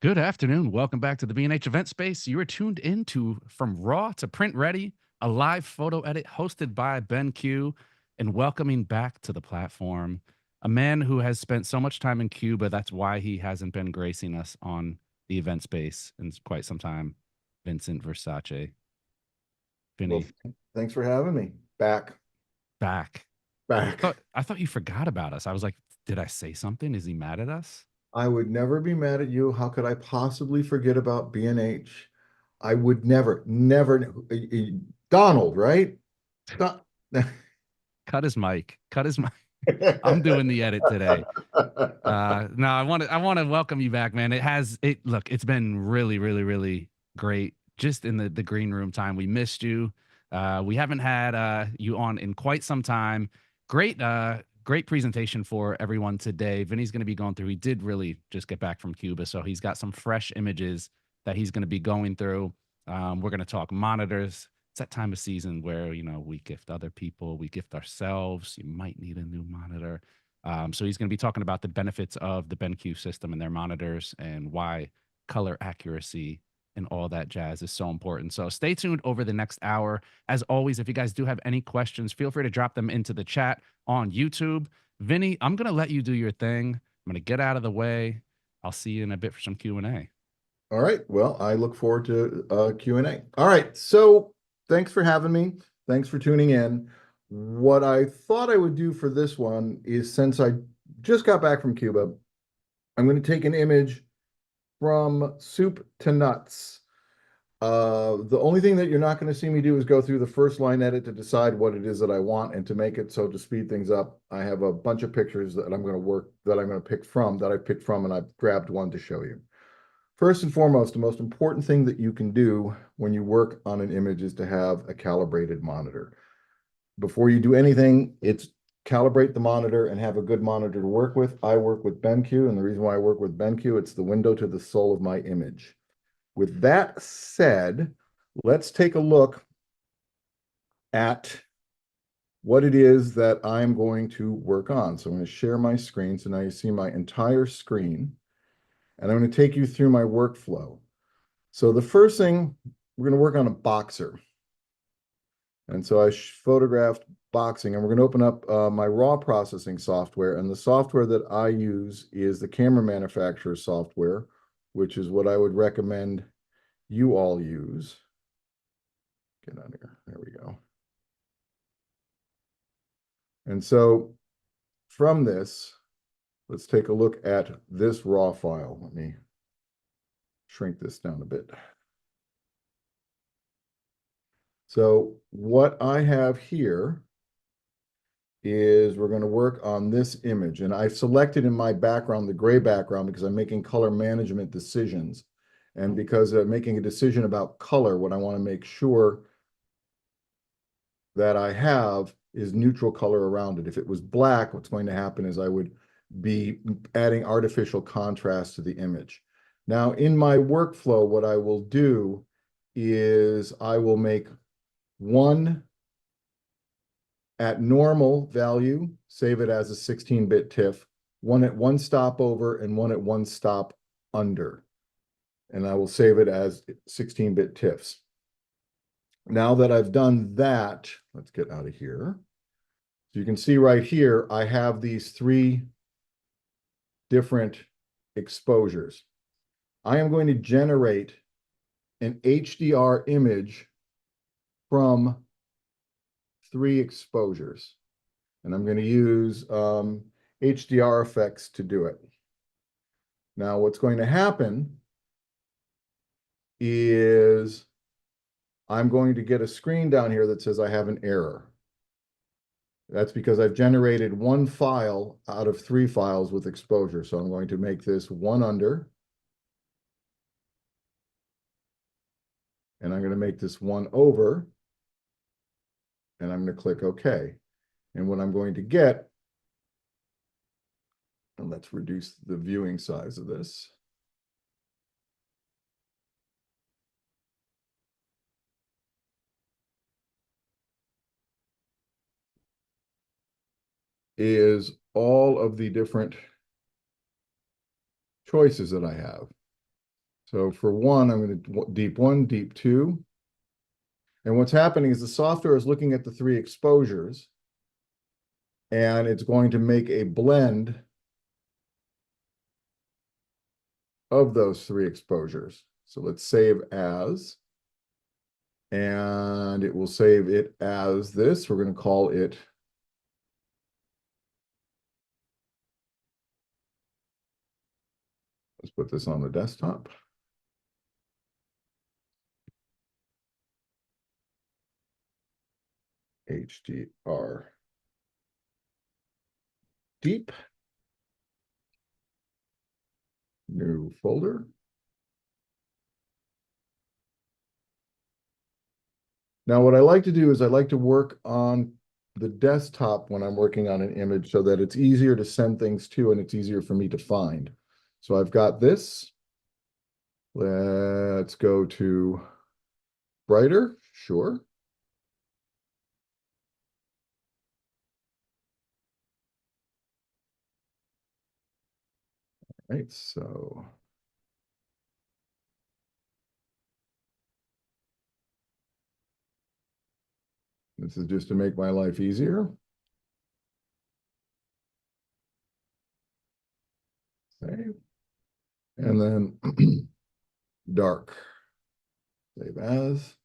Good afternoon. Welcome back to the B&H event space. You are tuned into From Raw to Print Ready, a live photo edit hosted by Ben Q, and welcoming back to the platform a man who has spent so much time in Cuba. That's why he hasn't been gracing us on the event space in quite some time. Vincent Versace. Well, Vinny, thanks for having me back. back. I Back. thought I thought you forgot about us. I was like, did I say something? Is he mad at us? I would never be mad at you. How could I possibly forget about B&H? I would never, never. Donald, right? Don- Cut his mic. Cut his mic. I'm doing the edit today. No, I want to welcome you back, man. It's been really, really, really great. Just in the green room time. We missed you. We haven't had you on in quite some time. Great presentation for everyone today. Vinny's gonna be going through. He did really just get back from Cuba, so he's got some fresh images that he's gonna be going through. We're gonna talk monitors. It's that time of season where we gift other people, we gift ourselves. You might need a new monitor. So he's going to be talking about the benefits of the BenQ system and their monitors and why color accuracy and all that jazz is so important. So stay tuned over the next hour. As always, if you guys do have any questions, feel free to drop them into the chat on YouTube. Vinny, I'm going to let you do your thing. I'm going to get out of the way. I'll see you in a bit for some Q&A. All right. Well, I look forward to Q&A. All right. So thanks for having me. Thanks for tuning in. What I thought I would do for this one is, since I just got back from Cuba, I'm going to take an image from soup to nuts. The only thing that you're not going to see me do is go through the first line edit to decide what it is that I want, and to make it so, to speed things up, I have a bunch of pictures that I'm going to pick from, that I picked from, and I've grabbed one to show you. First and foremost, the most important thing that you can do when you work on an image is to have a calibrated monitor. Before you do anything, it's calibrate the monitor and have a good monitor to work with. I work with BenQ, and the reason why I work with BenQ, it's the window to the soul of my image. With that said, let's take a look at what it is that I'm going to work on. So I'm going to share my screen. So now you see my entire screen, and I'm going to take you through my workflow. So the first thing, we're going to work on a boxer. And so I photographed boxing, and we're going to open up my raw processing software. And the software that I use is the camera manufacturer software, which is what I would recommend you all use. Get out of here. There we go. And so from this, let's take a look at this raw file. Let me shrink this down a bit. So what I have here is, we're going to work on this image. And I've selected in my background the gray background because I'm making color management decisions. And because I'm making a decision about color, what I want to make sure that I have is neutral color around it. If it was black, what's going to happen is I would be adding artificial contrast to the image. Now, in my workflow, what I will do is I will make one at normal value, save it as a 16-bit TIFF, one at one stop over and one at one stop under. And I will save it as 16-bit TIFFs. Now that I've done that, let's get out of here. So you can see right here, I have these three different exposures. I am going to generate an HDR image from three exposures. And I'm going to use HDR effects to do it. Now, what's going to happen is I'm going to get a screen down here that says I have an error. That's because I've generated one file out of three files with exposure. So I'm going to make this one under. And I'm going to make this one over. And I'm going to click OK. And what I'm going to get, and let's reduce the viewing size of this, is all of the different choices that I have. So for one, I'm going to deep one, deep two. And what's happening is the software is looking at the three exposures, and it's going to make a blend of those three exposures. So let's save as, and it will save it as this. We're going to call it let's put this on the desktop. HDR deep, new folder. Now, what I like to do is I like to work on the desktop when I'm working on an image so that it's easier to send things to and it's easier for me to find. So I've got this. Let's go to brighter, sure. Right, so this is just to make my life easier. Save. And then dark. Save as.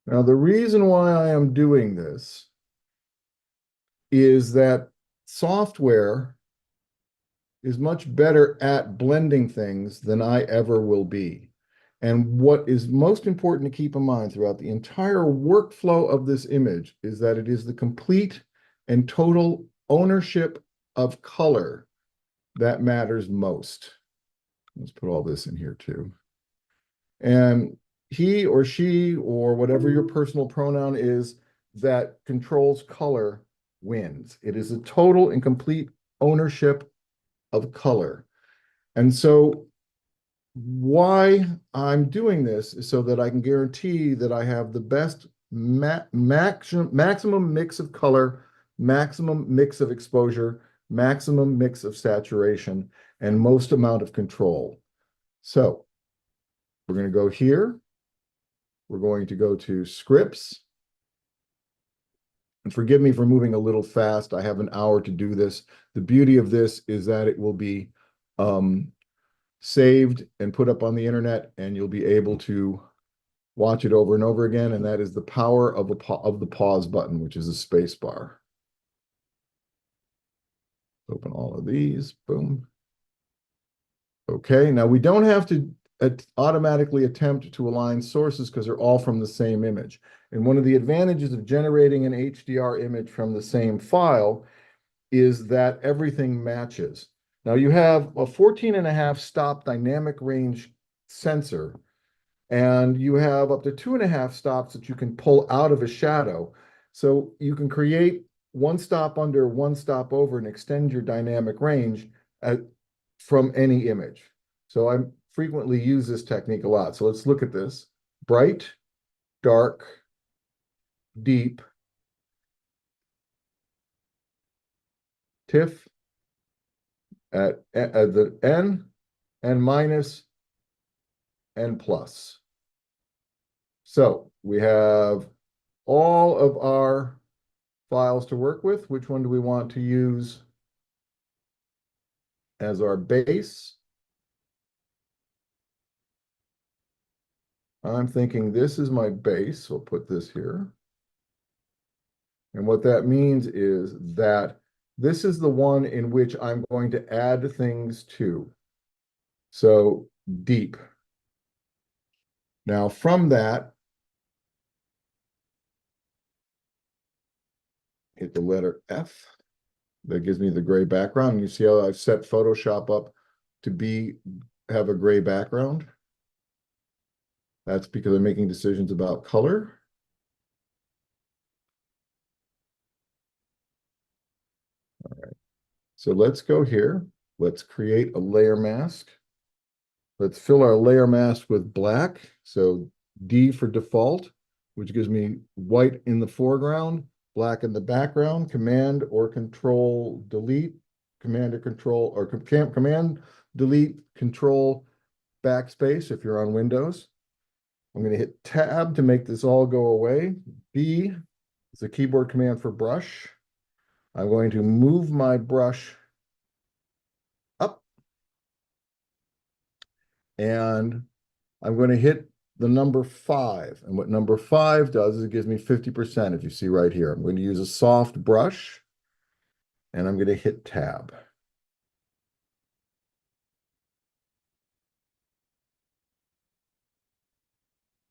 Now, the reason why I am doing this is that software is much better at blending things than I ever will be. And what is most important to keep in mind throughout the entire workflow of this image is that it is the complete and total ownership of color that matters most. Let's put all this in here too. And he or she or whatever your personal pronoun is that controls color wins. It is a total and complete ownership of color. And so why I'm doing this is so that I can guarantee that I have the best maximum mix of color, maximum mix of exposure, maximum mix of saturation, and most amount of control. So we're going to go here. We're going to go to scripts. And forgive me for moving a little fast. I have an hour to do this. The beauty of this is that it will be saved and put up on the internet, and you'll be able to watch it over and over again. And that is the power of the pause button, which is a space bar. Open all of these. Boom. Okay, now we don't have to automatically attempt to align sources because they're all from the same image. And one of the advantages of generating an HDR image from the same file is that everything matches. Now you have a 14.5 stop dynamic range sensor, and you have up to 2.5 stops that you can pull out of a shadow. So you can create one stop under, one stop over, and extend your dynamic range from any image. So I frequently use this technique a lot. So let's look at this. Bright, dark, deep, TIFF at the N, and minus, and plus. So we have all of our files to work with. Which one do we want to use as our base? I'm thinking this is my base. So I'll put this here. And what that means is that this is the one in which I'm going to add things to. So deep. Now from that, hit the letter F. That gives me the gray background. You see how I've set Photoshop up to have a gray background? That's because I'm making decisions about color. All right. So let's go here. Let's create a layer mask. Let's fill our layer mask with black. So D for default. which gives me white in the foreground, black in the background, command or control delete, command or control, or command delete control backspace if you're on Windows. I'm going to hit tab to make this all go away. B is a keyboard command for brush. I'm going to move my brush up, and I'm going to hit the number 5. And what number 5 does is it gives me 50%, if you see right here. I'm going to use a soft brush, and I'm going to hit tab.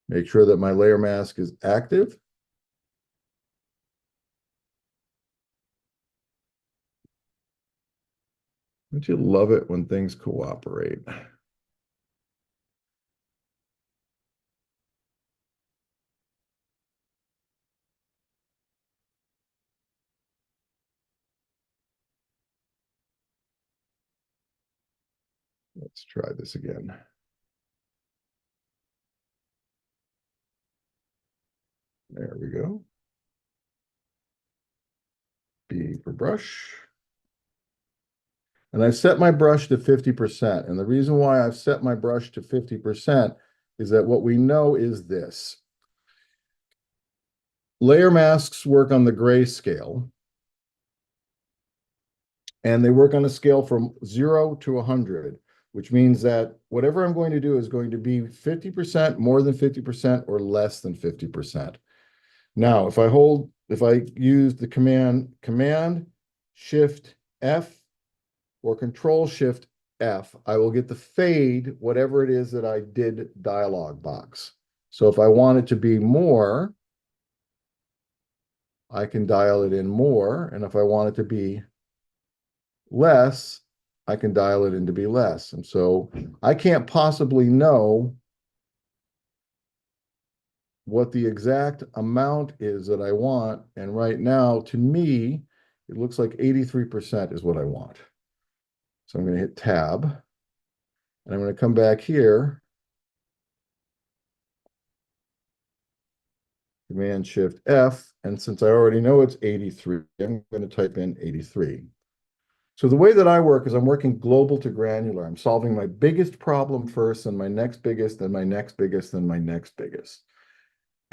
Make sure that my layer mask is active. Don't you love it when things cooperate? Let's try this again. There we go. B for brush. And I've set my brush to 50%. And the reason why I've set my brush to 50% is that what we know is this. Layer masks work on the gray scale, and they work on a scale from 0 to 100, which means that whatever I'm going to do is going to be 50%, more than 50%, or less than 50%. Now, if I use the command Shift F or Control Shift F, I will get the fade, whatever it is that I did dialog box. So if I want it to be more, I can dial it in more. And if I want it to be less, I can dial it in to be less. And so I can't possibly know what the exact amount is that I want. And right now, to me, it looks like 83% is what I want. So I'm going to hit tab, and I'm going to come back here, Command Shift F, and since I already know it's 83, I'm going to type in 83. So the way that I work is I'm working global to granular. I'm solving my biggest problem first, and my next biggest, then my next biggest, then my next biggest.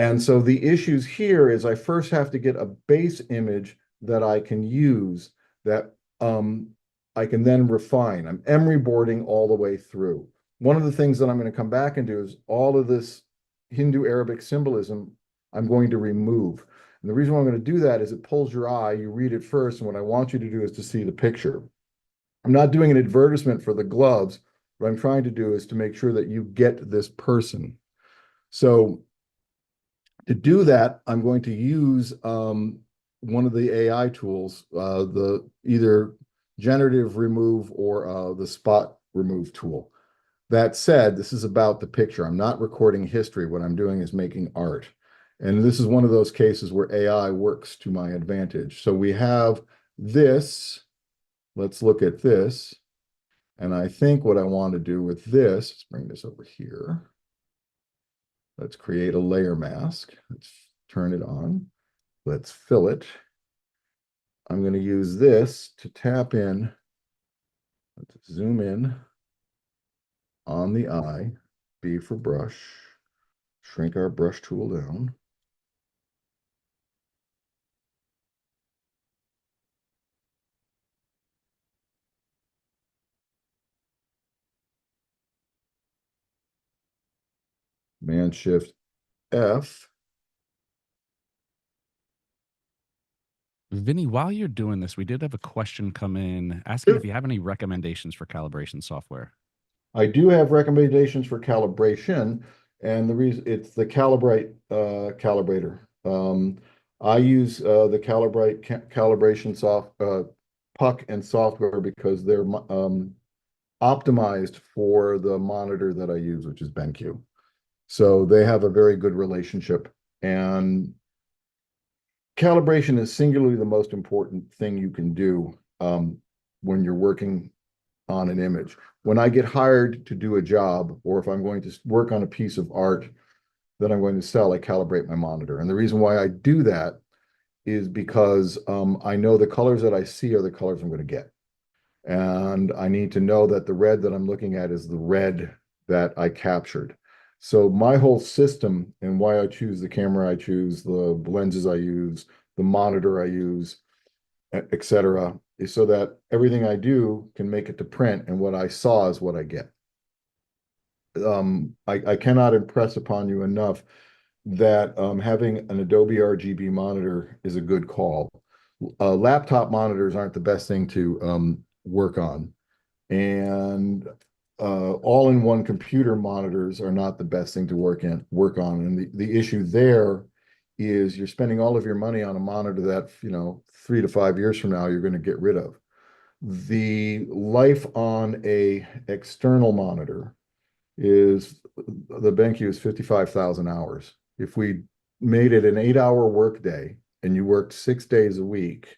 And so the issues here is I first have to get a base image that I can use, that I can then refine. I'm emery boarding all the way through. One of the things that I'm going to come back and do is all of this Hindu Arabic symbolism I'm going to remove. And the reason why I'm going to do that is it pulls your eye, you read it first, and what I want you to do is to see the picture. I'm not doing an advertisement for the gloves. What I'm trying to do is to make sure that you get this person. So to do that, I'm going to use one of the AI tools, the either generative remove or the spot remove tool. That said, this is about the picture. I'm not recording history. What I'm doing is making art. And this is one of those cases where AI works to my advantage. So we have this. Let's look at this. And I think what I want to do with this, let's bring this over here. Let's create a layer mask. Let's turn it on. Let's fill it. I'm going to use this to tap in. Let's zoom in on the eye. B for brush. Shrink our brush tool down. Command Shift F. Vinny, while you're doing this, we did have a question come in asking if you have any recommendations for calibration software. I do have recommendations for calibration, and the reason it's the Calibrate calibrator. I use the calibration puck and software because they're optimized for the monitor that I use, which is BenQ. So they have a very good relationship, and calibration is singularly the most important thing you can do when you're working on an image. When I get hired to do a job, or if I'm going to work on a piece of art, that I'm going to sell, I calibrate my monitor. And the reason why I do that is because I know the colors that I see are the colors I'm going to get. And I need to know that the red that I'm looking at is the red that I captured. So my whole system and why I choose the camera I choose, the lenses I use, the monitor I use, etc., is so that everything I do can make it to print, and what I saw is what I get. I cannot impress upon you enough that having an Adobe RGB monitor is a good call. Laptop monitors aren't the best thing to work on, and all-in-one computer monitors are not the best thing to work on. And the issue there is you're spending all of your money on a monitor that, 3 to 5 years from now you're going to get rid of. The life on a external monitor is the BenQ is 55,000 hours. If we made it an 8-hour workday and you worked 6 days a week,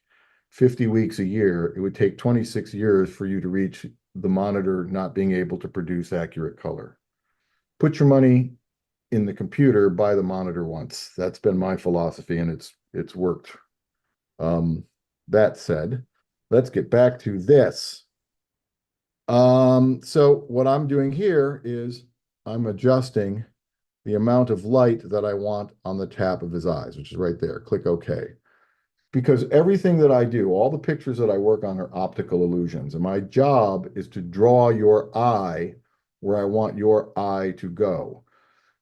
50 weeks a year, it would take 26 years for you to reach the monitor not being able to produce accurate color. Put your money in the computer, buy the monitor once. That's been my philosophy, and it's worked. That said, let's get back to this. So what I'm doing here is I'm adjusting the amount of light that I want on the tap of his eyes, which is right there. Click OK. Because everything that I do, all the pictures that I work on are optical illusions. And my job is to draw your eye where I want your eye to go.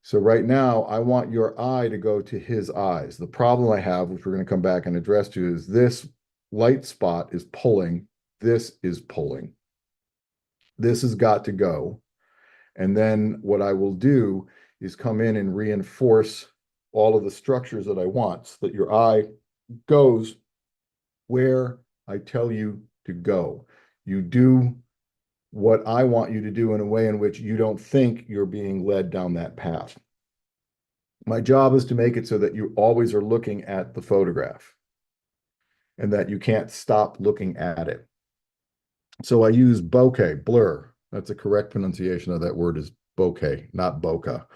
So right now, I want your eye to go to his eyes. The problem I have, which we're going to come back and address to, is this light spot is pulling. This is pulling. This has got to go. And then what I will do is come in and reinforce all of the structures that I want so that your eye goes where I tell you to go. You do what I want you to do in a way in which you don't think you're being led down that path. My job is to make it so that you always are looking at the photograph and that you can't stop looking at it. So I use bokeh, blur. That's the correct pronunciation of that word is bokeh, not bokeh.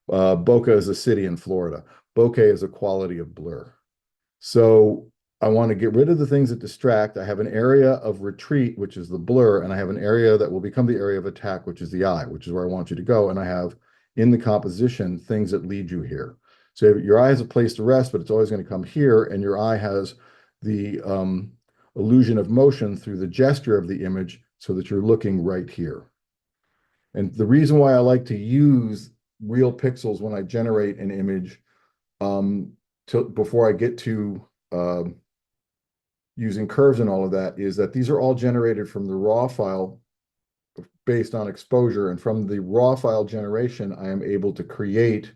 Boca is a city in Florida. Bokeh is a quality of blur. So I want to get rid of the things that distract. I have an area of retreat, which is the blur, and I have an area that will become the area of attack, which is the eye, which is where I want you to go. And I have in the composition things that lead you here. So your eye has a place to rest, but it's always going to come here, and your eye has the illusion of motion through the gesture of the image so that you're looking right here. And the reason why I like to use real pixels when I generate an image before I get to using curves and all of that is that these are all generated from the raw file based on exposure. And from the raw file generation, I am able to create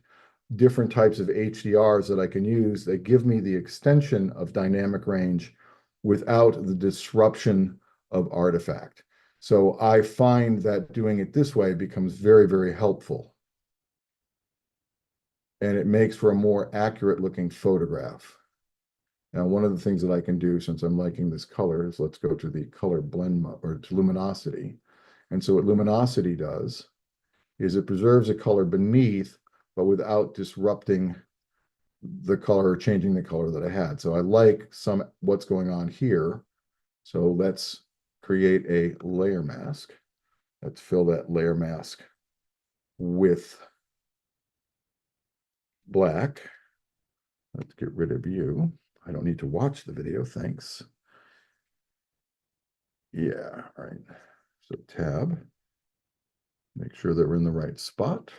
different types of HDRs that I can use that give me the extension of dynamic range without the disruption of artifact. So I find that doing it this way becomes very, very helpful. And it makes for a more accurate looking photograph. Now, one of the things that I can do, since I'm liking this color, is let's go to the color blend or to luminosity. And so what luminosity does is it preserves a color beneath, but without disrupting the color or changing the color that I had. So I like what's going on here. So let's create a layer mask. Let's fill that layer mask with black. Let's get rid of you. I don't need to watch the video, thanks. Yeah, all right. So tab, make sure that we're in the right spot.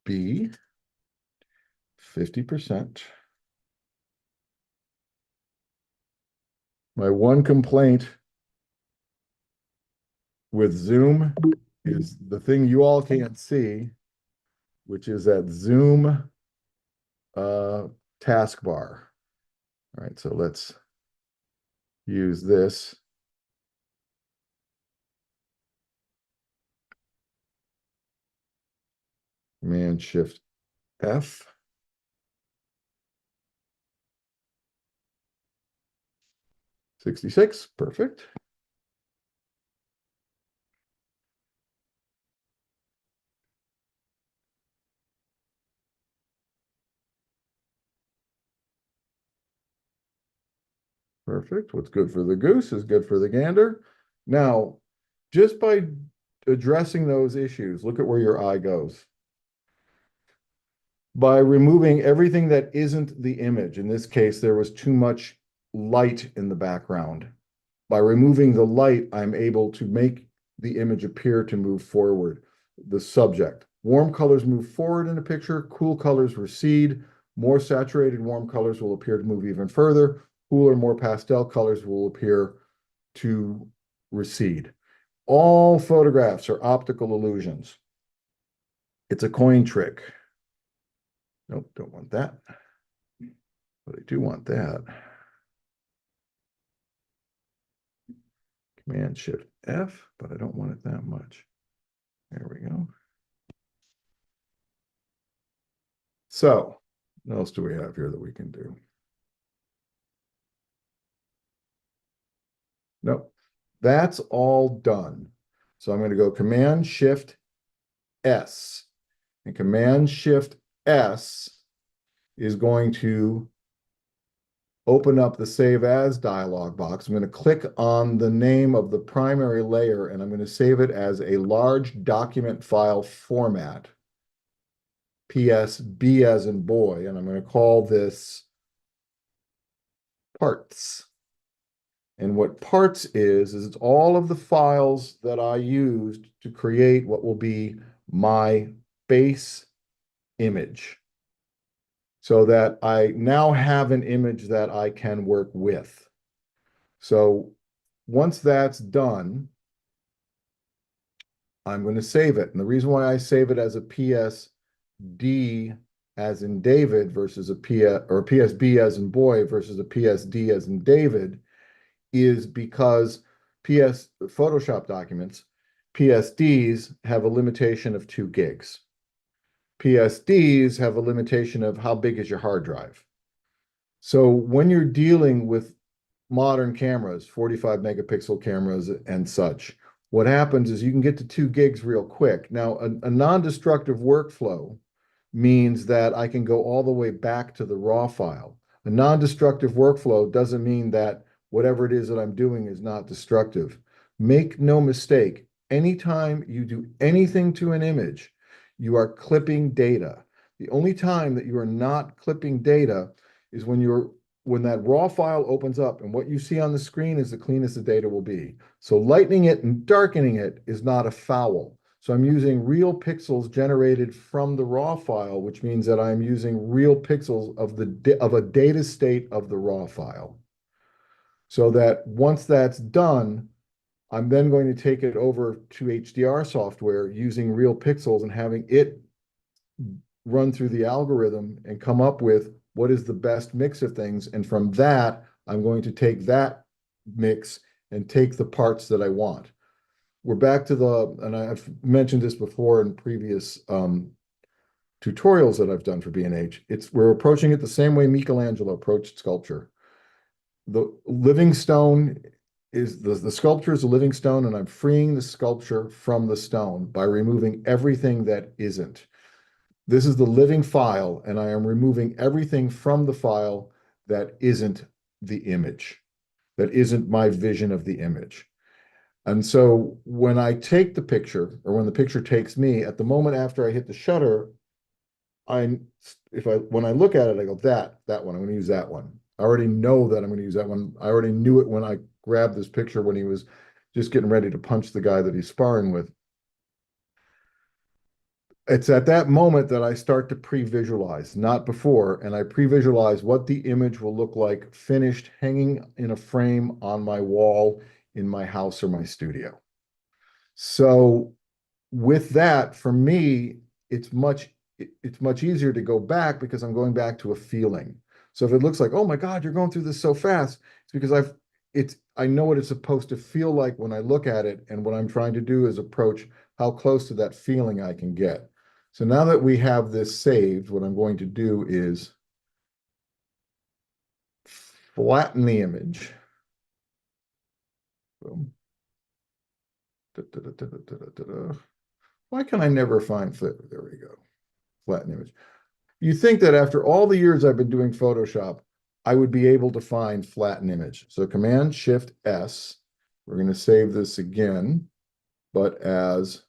B, 50%. My one complaint with Zoom is the thing you all can't see, which is that Zoom taskbar. All right, so let's use this. Command Shift F. '66, perfect. Perfect. What's good for the goose is good for the gander. Now, just by addressing those issues, look at where your eye goes. By removing everything that isn't the image, in this case, there was too much light in the background. By removing the light, I'm able to make the image appear to move forward, the subject. Warm colors move forward in a picture, cool colors recede, more saturated warm colors will appear to move even further, cooler, more pastel colors will appear to recede. All photographs are optical illusions. It's a coin trick. Nope, don't want that. But I do want that. Command Shift F, but I don't want it that much. There we go. So, what else do we have here that we can do? Nope, that's all done. So I'm going to go Command Shift S, and Command Shift S is going to open up the Save As dialog box. I'm going to click on the name of the primary layer, and I'm going to save it as a large document file format. PSB as in boy, and I'm going to call this parts. And what parts is it's all of the files that I used to create what will be my base image, so that I now have an image that I can work with. So once that's done, I'm going to save it. And the reason why I save it as a PSD as in David versus a PSB as in boy versus a PSD as in David is because Photoshop documents, PSDs have a limitation of 2 gigs. PSDs have a limitation of how big is your hard drive. So when you're dealing with modern cameras, 45 megapixel cameras and such, what happens is you can get to 2 gigs real quick. Now, a non-destructive workflow means that I can go all the way back to the raw file. A non-destructive workflow doesn't mean that whatever it is that I'm doing is not destructive. Make no mistake, anytime you do anything to an image, you are clipping data. The only time that you are not clipping data is when that raw file opens up and what you see on the screen is the cleanest the data will be. So lightening it and darkening it is not a foul. So I'm using real pixels generated from the raw file, which means that I'm using real pixels of a data state of the raw file. So that once that's done, I'm then going to take it over to HDR software using real pixels and having it run through the algorithm and come up with what is the best mix of things. And from that, I'm going to take that mix and take the parts that I want. We're back to and I've mentioned this before in previous tutorials that I've done for B&H. We're approaching it the same way Michelangelo approached sculpture. The living stone is the sculpture is a living stone, and I'm freeing the sculpture from the stone by removing everything that isn't. This is the living file, and I am removing everything from the file that isn't the image, that isn't my vision of the image. And so when I take the picture, or when the picture takes me, at the moment after I hit the shutter, when I look at it, I go, that one, I'm going to use that one. I already know that I'm going to use that one. I already knew it when I grabbed this picture when he was just getting ready to punch the guy that he's sparring with. It's at that moment that I start to pre-visualize, not before, and I pre-visualize what the image will look like finished hanging in a frame on my wall in my house or my studio. So with that, for me, it's much easier to go back because I'm going back to a feeling. So if it looks like, oh my God, you're going through this so fast, it's because I know what it's supposed to feel like when I look at it, and what I'm trying to do is approach how close to that feeling I can get. So now that we have this saved, what I'm going to do is flatten the image. Boom. Da, da, da, da, da, da, da. Why can I never find there we go. Flatten image. You think that after all the years I've been doing Photoshop, I would be able to find flatten image. So Command Shift S, we're going to save this again, but as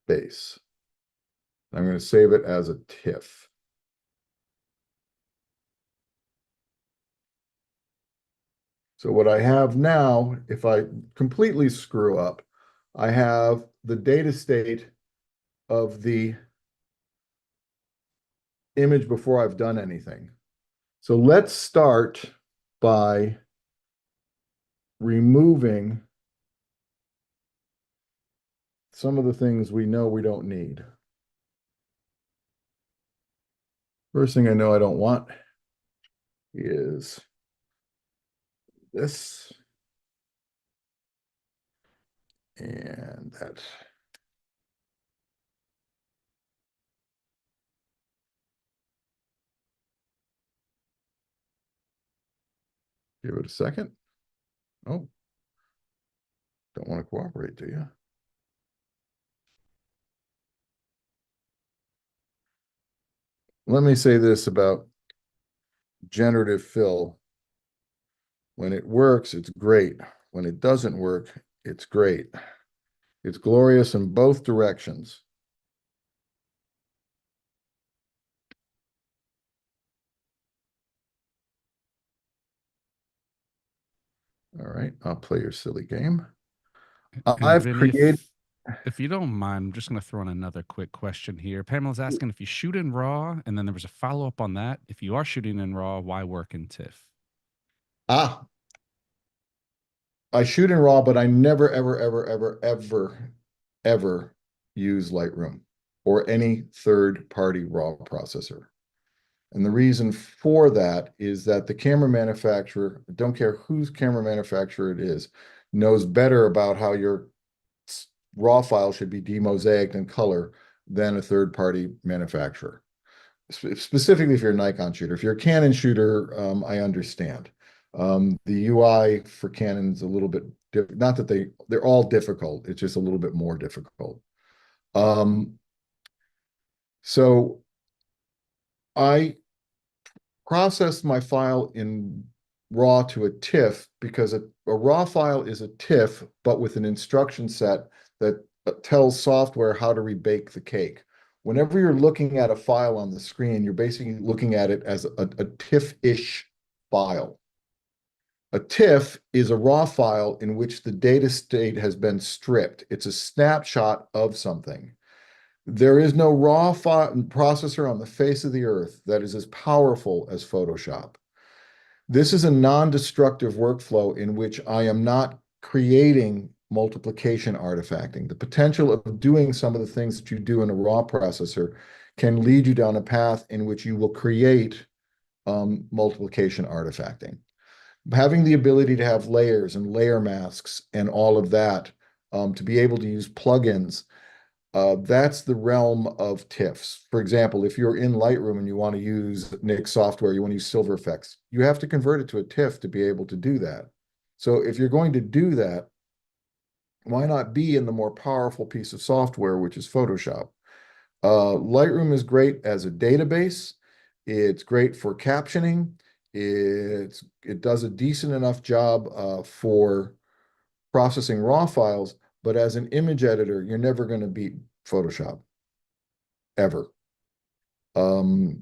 base. I'm going to save it as a TIFF. So what I have now, if I completely screw up, I have the data state of the image before I've done anything. So let's start by removing some of the things we know we don't need. First thing I know I don't want is this and that. Give it a second. Oh, don't want to cooperate, do you? Let me say this about generative fill. When it works, it's great. When it doesn't work, it's great. It's glorious in both directions. All right, I'll play your silly game. And I've Vinny, created, if you don't mind, I'm just going to throw in another quick question here. Pamela's asking if you shoot in RAW, and then there was a follow up on that. If you are shooting in RAW, why work in TIFF? ah, I shoot in RAW, but I never, ever, ever, ever, ever, ever use Lightroom or any third-party RAW processor. And the reason for that is that the camera manufacturer, don't care whose camera manufacturer it is, knows better about how your RAW file should be demosaicked in color than a third-party manufacturer. Specifically, if you're a Nikon shooter. If you're a Canon shooter, I understand. The UI for Canon is a little bit not that they're all difficult. It's just a little bit more difficult. So I processed my file in RAW to a TIFF because a RAW file is a TIFF, but with an instruction set that tells software how to rebake the cake. Whenever you're looking at a file on the screen, you're basically looking at it as a TIFF-ish file. A TIFF is a RAW file in which the data state has been stripped. It's a snapshot of something. There is no RAW processor on the face of the earth that is as powerful as Photoshop. This is a non-destructive workflow in which I am not creating multiplication artifacting. The potential of doing some of the things that you do in a RAW processor can lead you down a path in which you will create multiplication artifacting. Having the ability to have layers and layer masks and all of that, to be able to use plugins, that's the realm of TIFFs. For example, if you're in Lightroom and you want to use Nik software, you want to use Silver Effects, you have to convert it to a TIFF to be able to do that. So if you're going to do that, why not be in the more powerful piece of software, which is Photoshop? Lightroom is great as a database. It's great for captioning. It does a decent enough job for processing RAW files, but as an image editor, you're never going to beat Photoshop, ever. The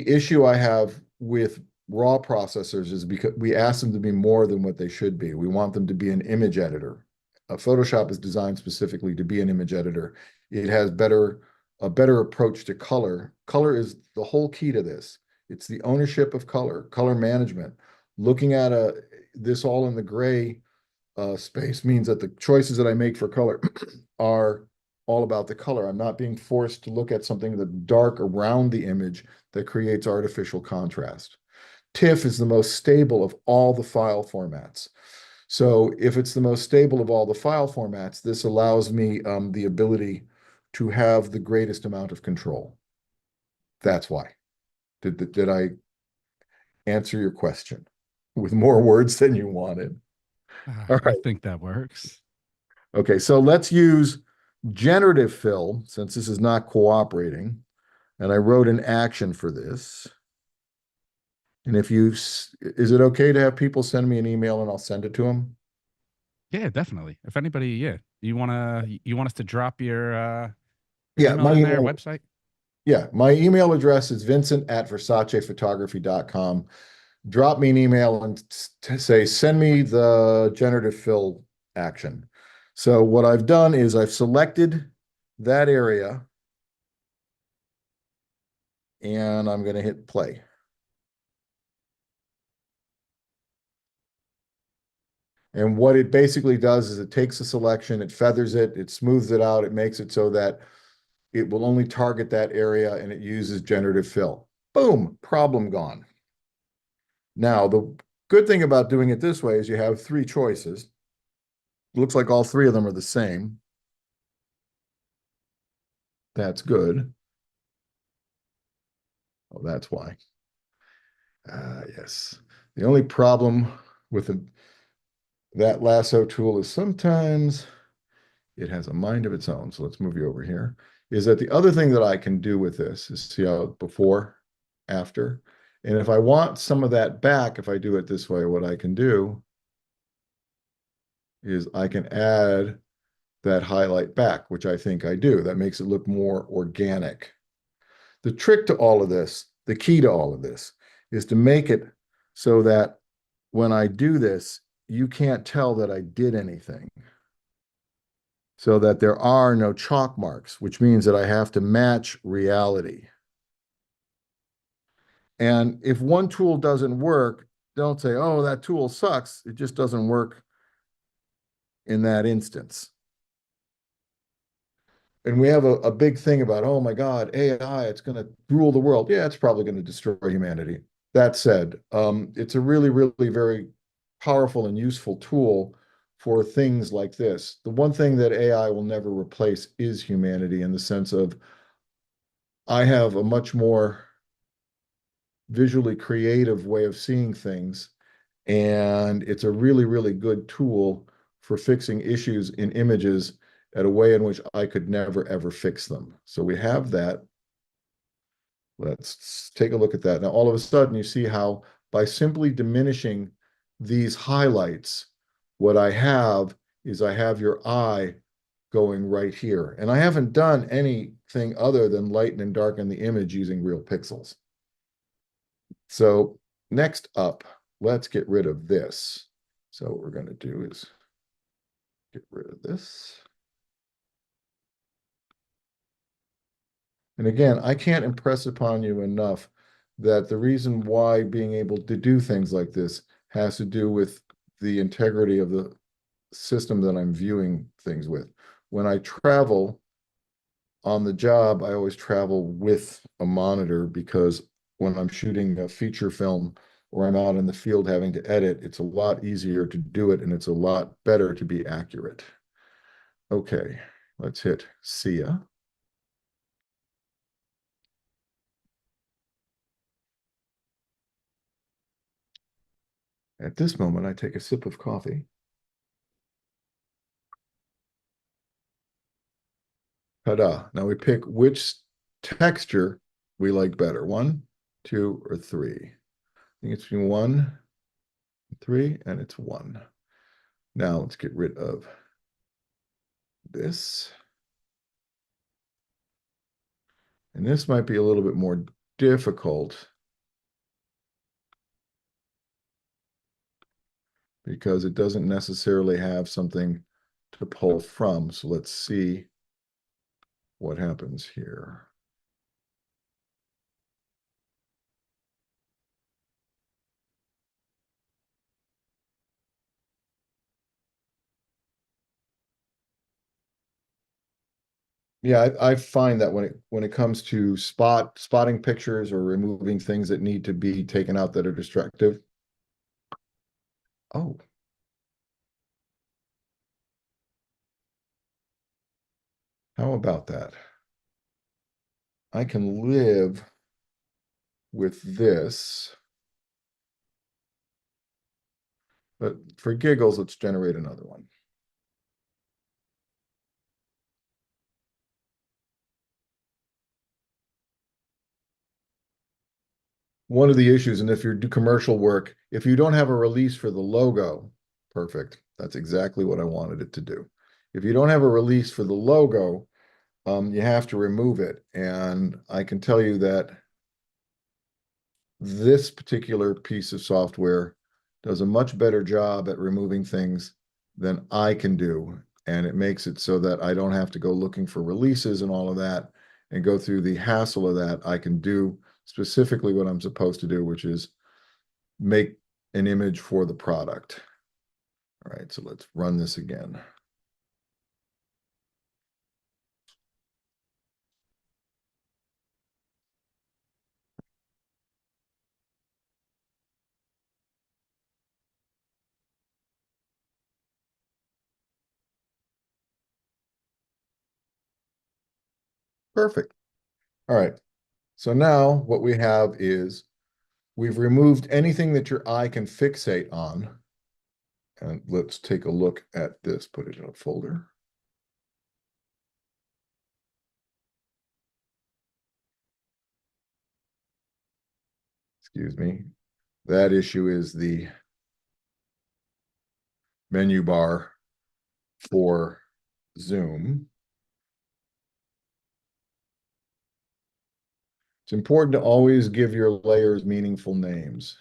issue I have with RAW processors is because we ask them to be more than what they should be. We want them to be an image editor. Photoshop is designed specifically to be an image editor. It has a better approach to color. Color is the whole key to this. It's the ownership of color, color management. Looking at this all in the gray space means that the choices that I make for color are all about the color. I'm not being forced to look at something that's dark around the image that creates artificial contrast. TIFF is the most stable of all the file formats. So if it's the most stable of all the file formats, this allows me the ability to have the greatest amount of control. That's why. Did I answer your question with more words than you wanted? All I right. think that works. Okay, so let's use generative fill since this is not cooperating. And I wrote an action for this. And if you, is it okay to have people send me an email and I'll send it to them? Yeah, definitely. If anybody, yeah, you want us to drop your Yeah, email my in there, email, website? yeah, my email address is vincent@versacephotography.com. Drop me an email and say, send me the generative fill action. So what I've done is I've selected that area and I'm going to hit play. And what it basically does is it takes a selection, it feathers it, it smooths it out, it makes it so that it will only target that area and it uses generative fill. Boom, problem gone. Now, the good thing about doing it this way is you have three choices. Looks like all three of them are the same. That's good. Oh, that's why. Yes. The only problem with that lasso tool is sometimes it has a mind of its own. So let's move you over here. Is that the other thing that I can do with this is see how before, after. And if I want some of that back, if I do it this way, what I can do is I can add that highlight back, which I think I do. That makes it look more organic. The trick to all of this, the key to all of this, is to make it so that when I do this, you can't tell that I did anything. So that there are no chalk marks, which means that I have to match reality. And if one tool doesn't work, don't say, oh, that tool sucks. It just doesn't work in that instance. And we have a big thing about, oh my God, AI, it's going to rule the world. Yeah, it's probably going to destroy humanity. That said, it's a really, really very powerful and useful tool for things like this. The one thing that AI will never replace is humanity in the sense of I have a much more visually creative way of seeing things. And it's a really, really good tool for fixing issues in images at a way in which I could never, ever fix them. So we have that. Let's take a look at that. Now, all of a sudden, you see how by simply diminishing these highlights, what I have is I have your eye going right here. And I haven't done anything other than lighten and darken the image using real pixels. So next up, let's get rid of this. So what we're going to do is get rid of this. And again, I can't impress upon you enough that the reason why being able to do things like this has to do with the integrity of the system that I'm viewing things with. When I travel on the job, I always travel with a monitor because when I'm shooting a feature film or I'm out in the field having to edit, it's a lot easier to do it and it's a lot better to be accurate. Okay, let's hit see ya. At this moment, I take a sip of coffee. Ta-da. Now we pick which texture we like better. One, two, or three. I think it's between one and three, and it's one. Now let's get rid of this. And this might be a little bit more difficult because it doesn't necessarily have something to pull from. So let's see what happens here. Yeah, I find that when it comes to spotting pictures or removing things that need to be taken out that are destructive. Oh, how about that? I can live with this, but for giggles, let's generate another one. one of the issues, and if you do commercial work, if you don't have a release for the logo, perfect. That's exactly what I wanted it to do. If you don't have a release for the logo, you have to remove it. And I can tell you that this particular piece of software does a much better job at removing things than I can do. And it makes it so that I don't have to go looking for releases and all of that and go through the hassle of that. I can do specifically what I'm supposed to do, which is make an image for the product. All right, so let's run this again. Perfect. All right. So now what we have is we've removed anything that your eye can fixate on. And let's take a look at this, put it in a folder. Excuse me. That issue is the menu bar for Zoom. It's important to always give your layers meaningful names.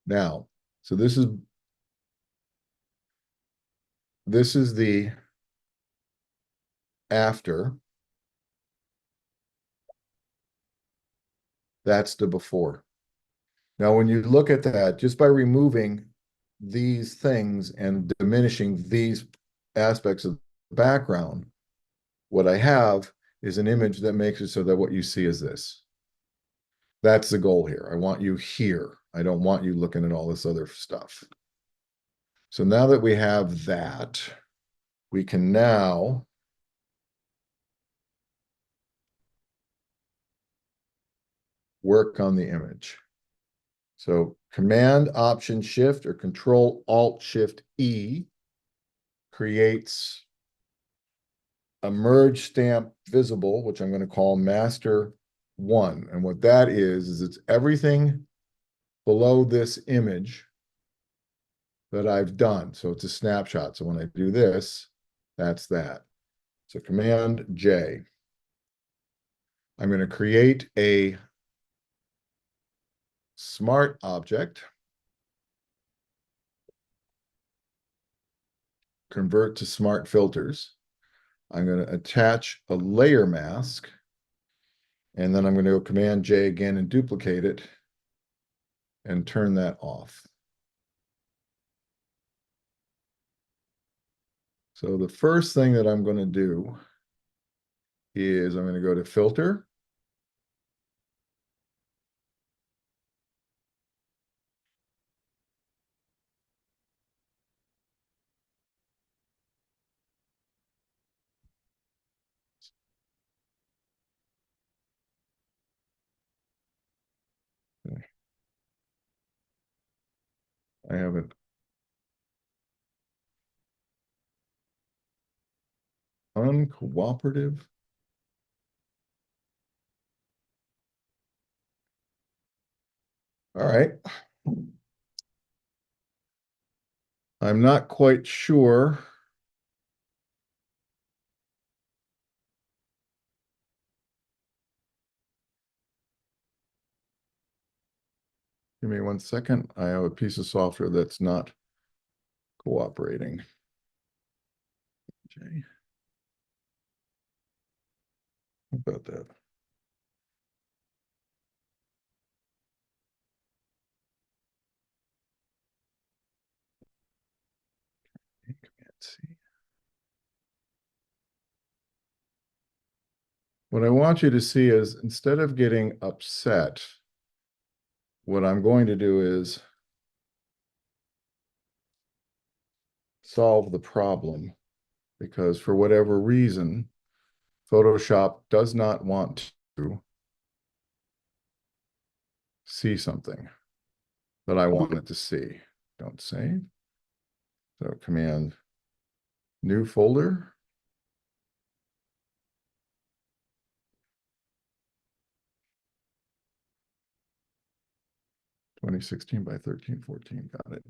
Now, so this is the after. That's the before. Now, when you look at that, just by removing these things and diminishing these aspects of the background, what I have is an image that makes it so that what you see is this. That's the goal here. I want you here. I don't want you looking at all this other stuff. So now that we have that, we can now work on the image. So Command Option Shift or Control Alt Shift E creates a merge stamp visible, which I'm going to call Master 1. And what that is it's everything below this image that I've done. So it's a snapshot. So when I do this, that's that. So Command J. I'm going to create a smart object, convert to smart filters. I'm going to attach a layer mask, and then I'm going to go Command J again and duplicate it and turn that off. So the first thing that I'm going to do is I'm going to go to Filter, I have an uncooperative. All right. I'm not quite sure. Give me 1 second. I have a piece of software that's not cooperating. Okay. How about that? Command C. What I want you to see is instead of getting upset, what I'm going to do is solve the problem, because for whatever reason, Photoshop does not want to see something that I want it to see. Don't save. So Command New Folder. 2016 by 1314. Got it.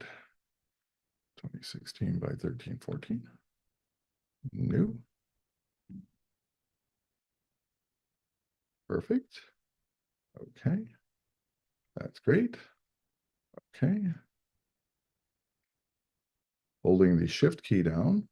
2016 by 1314. New. Perfect. Okay. That's great. Okay. Holding the shift key down.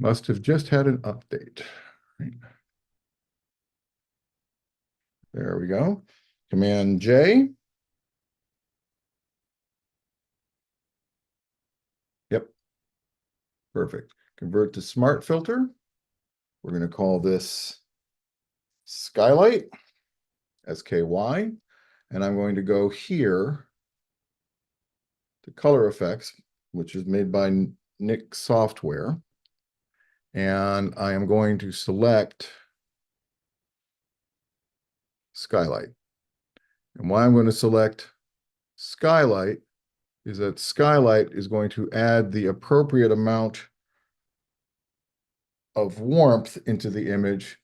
Must have just had an update. Right. There we go. Command J. Yep. Perfect. Convert to smart filter. We're going to call this Skylight, SKY. And I'm going to go here to color effects, which is made by Nick Software. And I am going to select Skylight. And why I'm going to select Skylight is that Skylight is going to add the appropriate amount of warmth into the image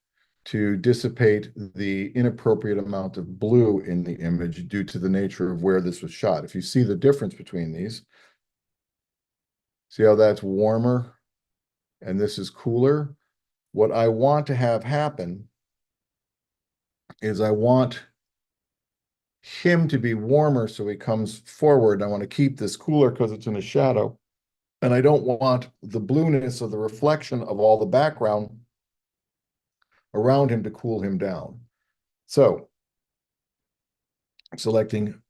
to dissipate the inappropriate amount of blue in the image due to the nature of where this was shot. If you see the difference between these, see how that's warmer and this is cooler? What I want to have happen is I want him to be warmer so he comes forward. I want to keep this cooler because it's in a shadow. And I don't want the blueness of the reflection of all the background around him to cool him down. So I'm selecting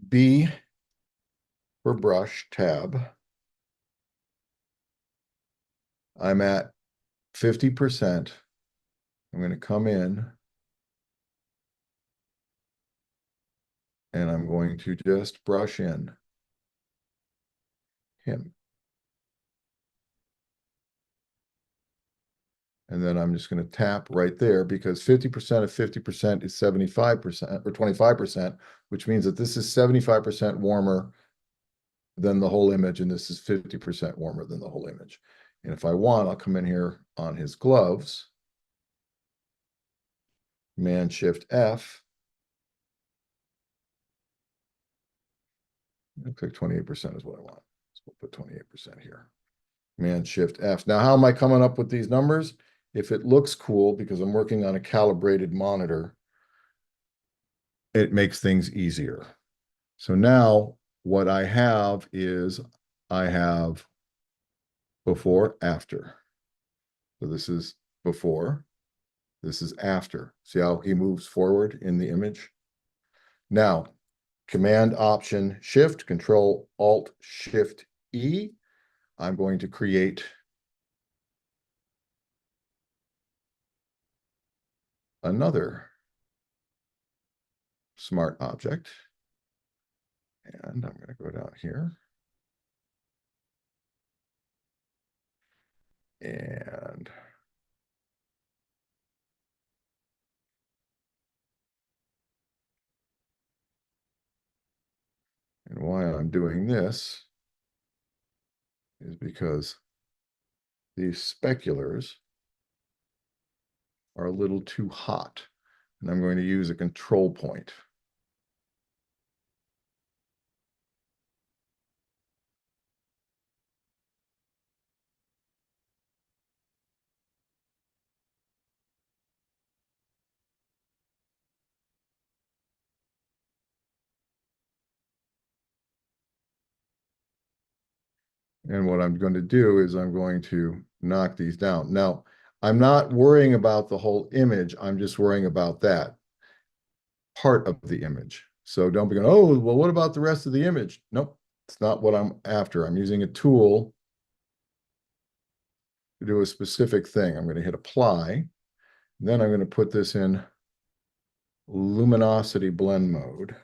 B for brush tab. I'm at 50%. I'm going to come in and I'm going to just brush in him. And then I'm just going to tap right there because 50% of 50% is 75% or 25%, which means that this is 75% warmer than the whole image, and this is 50% warmer than the whole image. And if I want, I'll come in here on his gloves, Command Shift F. Looks like 28% is what I want. So we'll put 28% here. Command Shift F. Now, how am I coming up with these numbers? If it looks cool, because I'm working on a calibrated monitor, it makes things easier. So now what I have is I have before, after. So this is before, this is after. See how he moves forward in the image? Now, Command Option Shift, Control Alt Shift E. I'm going to create another smart object. And I'm going to go down here. And why I'm doing this is because these speculars are a little too hot. And I'm going to use a control point. And what I'm going to do is I'm going to knock these down. Now, I'm not worrying about the whole image. I'm just worrying about that part of the image. So don't be going, oh, well, what about the rest of the image? Nope, it's not what I'm after. I'm using a tool to do a specific thing. I'm going to hit apply. Then I'm going to put this in luminosity blend mode.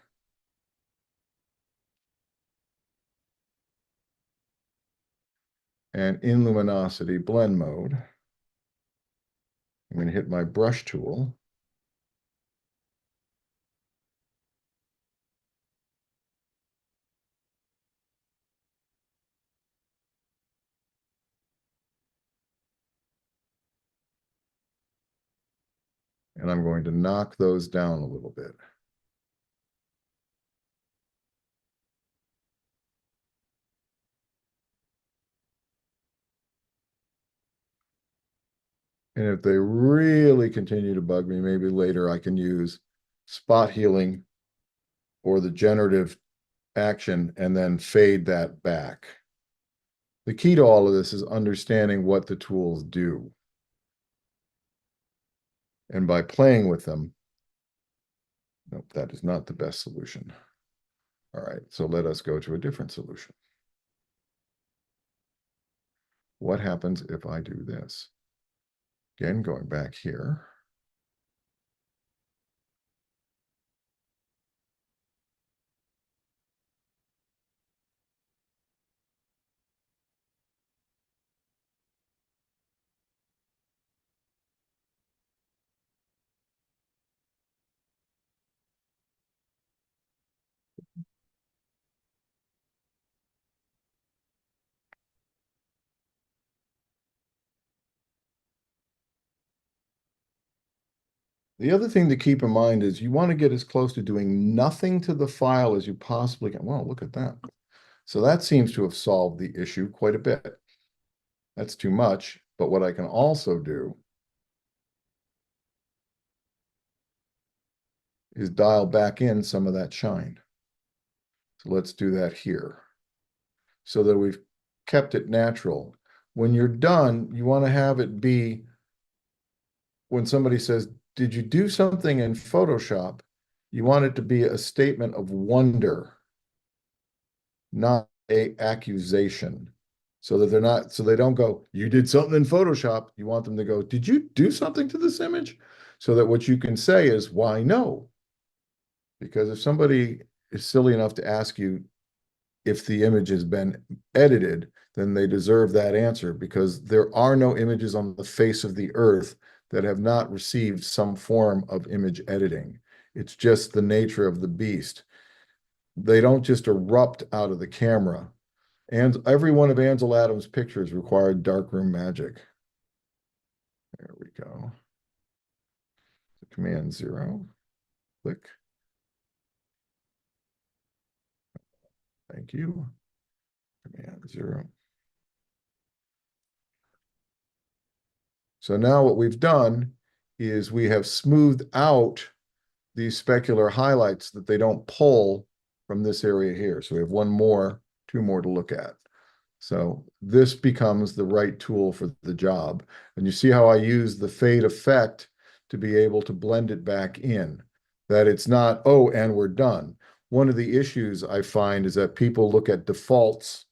And in luminosity blend mode, I'm going to hit my brush tool. And I'm going to knock those down a little bit. And if they really continue to bug me, maybe later I can use spot healing or the generative action and then fade that back. The key to all of this is understanding what the tools do. And by playing with them, nope, that is not the best solution. All right, so let us go to a different solution. What happens if I do this? Again, going back here. The other thing to keep in mind is you want to get as close to doing nothing to the file as you possibly can. Well, look at that. So that seems to have solved the issue quite a bit. That's too much, but what I can also do is dial back in some of that shine. So let's do that here so that we've kept it natural. When you're done, you want to have it be when somebody says, did you do something in Photoshop? You want it to be a statement of wonder, not a accusation. So that they're not, so they don't go, you did something in Photoshop. You want them to go, did you do something to this image? So that what you can say is, why no? Because if somebody is silly enough to ask you if the image has been edited, then they deserve that answer, because there are no images on the face of the earth that have not received some form of image editing. It's just the nature of the beast. They don't just erupt out of the camera. And every one of Ansel Adams' pictures required darkroom magic. There we go. Command 0, click. Thank you. Command 0. So now what we've done is we have smoothed out these specular highlights that they don't pull from this area here. So we have two more to look at. So this becomes the right tool for the job. And you see how I use the fade effect to be able to blend it back in, that it's not, oh, and we're done. One of the issues I find is that people look at defaults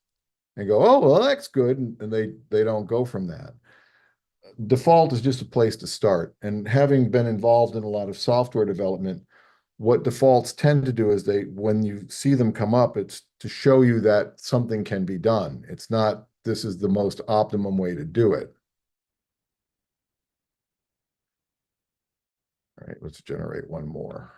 and go, oh, well, that's good. And they don't go from that. Default is just a place to start. And having been involved in a lot of software development, what defaults tend to do is when you see them come up, it's to show you that something can be done. It's not, this is the most optimum way to do it. All right, let's generate one more.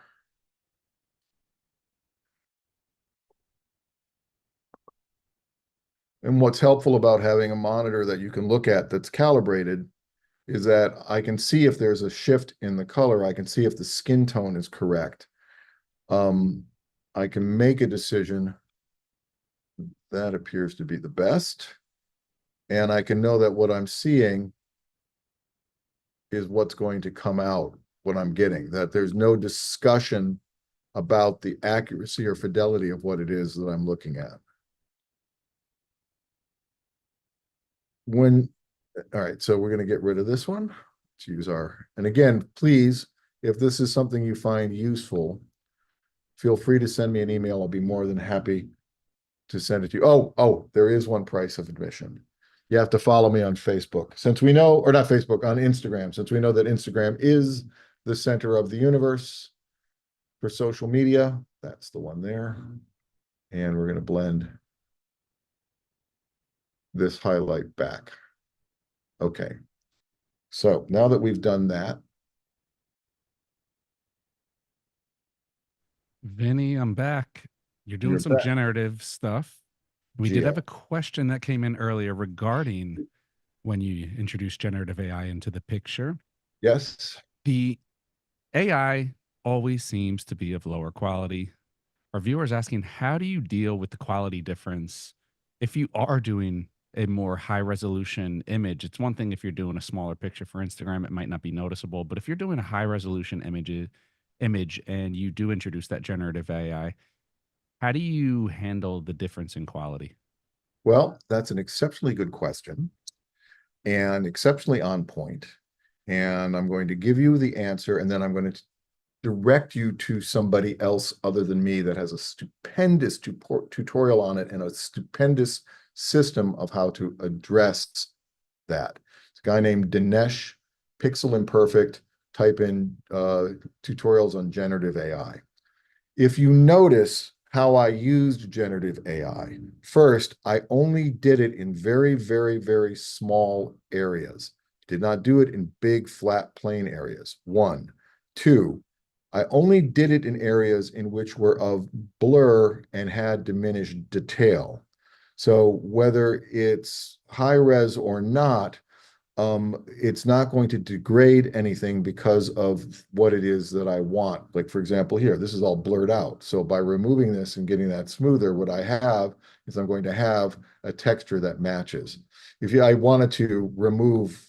And what's helpful about having a monitor that you can look at that's calibrated is that I can see if there's a shift in the color. I can see if the skin tone is correct. I can make a decision that appears to be the best. And I can know that what I'm seeing is what's going to come out, what I'm getting, that there's no discussion about the accuracy or fidelity of what it is that I'm looking at. All right, so we're going to get rid of this one. Let's use and again, please, if this is something you find useful, feel free to send me an email. I'll be more than happy to send it to you. Oh, there is one price of admission. You have to follow me on Facebook, since we know, or not Facebook, on Instagram, since we know that Instagram is the center of the universe for social media. That's the one there. And we're going to blend this highlight back. Okay. So now that we've done that, Vinny, I'm back. You're doing you're some back. generative stuff. We did have GL. a question that came in earlier regarding when you introduce generative AI into the picture. Yes. The AI always seems to be of lower quality. Our viewers asking, how do you deal with the quality difference if you are doing a more high resolution image? It's one thing if you're doing a smaller picture for Instagram, it might not be noticeable, but if you're doing a high resolution image and you do introduce that generative AI, how do you handle the difference in quality? Well, that's an exceptionally good question and exceptionally on point. And I'm going to give you the answer, and then I'm going to direct you to somebody else other than me that has a stupendous tutorial on it and a stupendous system of how to address that. It's a guy named Dinesh, Pixel Imperfect. Type in tutorials on generative AI. If you notice how I used generative AI, first, I only did it in very, very, very small areas. Did not do it in big, flat, plain areas. One. Two, I only did it in areas in which were of blur and had diminished detail. So whether it's high res or not, it's not going to degrade anything because of what it is that I want. Like, for example, here, this is all blurred out. So by removing this and getting that smoother, what I have is I'm going to have a texture that matches. If I wanted to remove,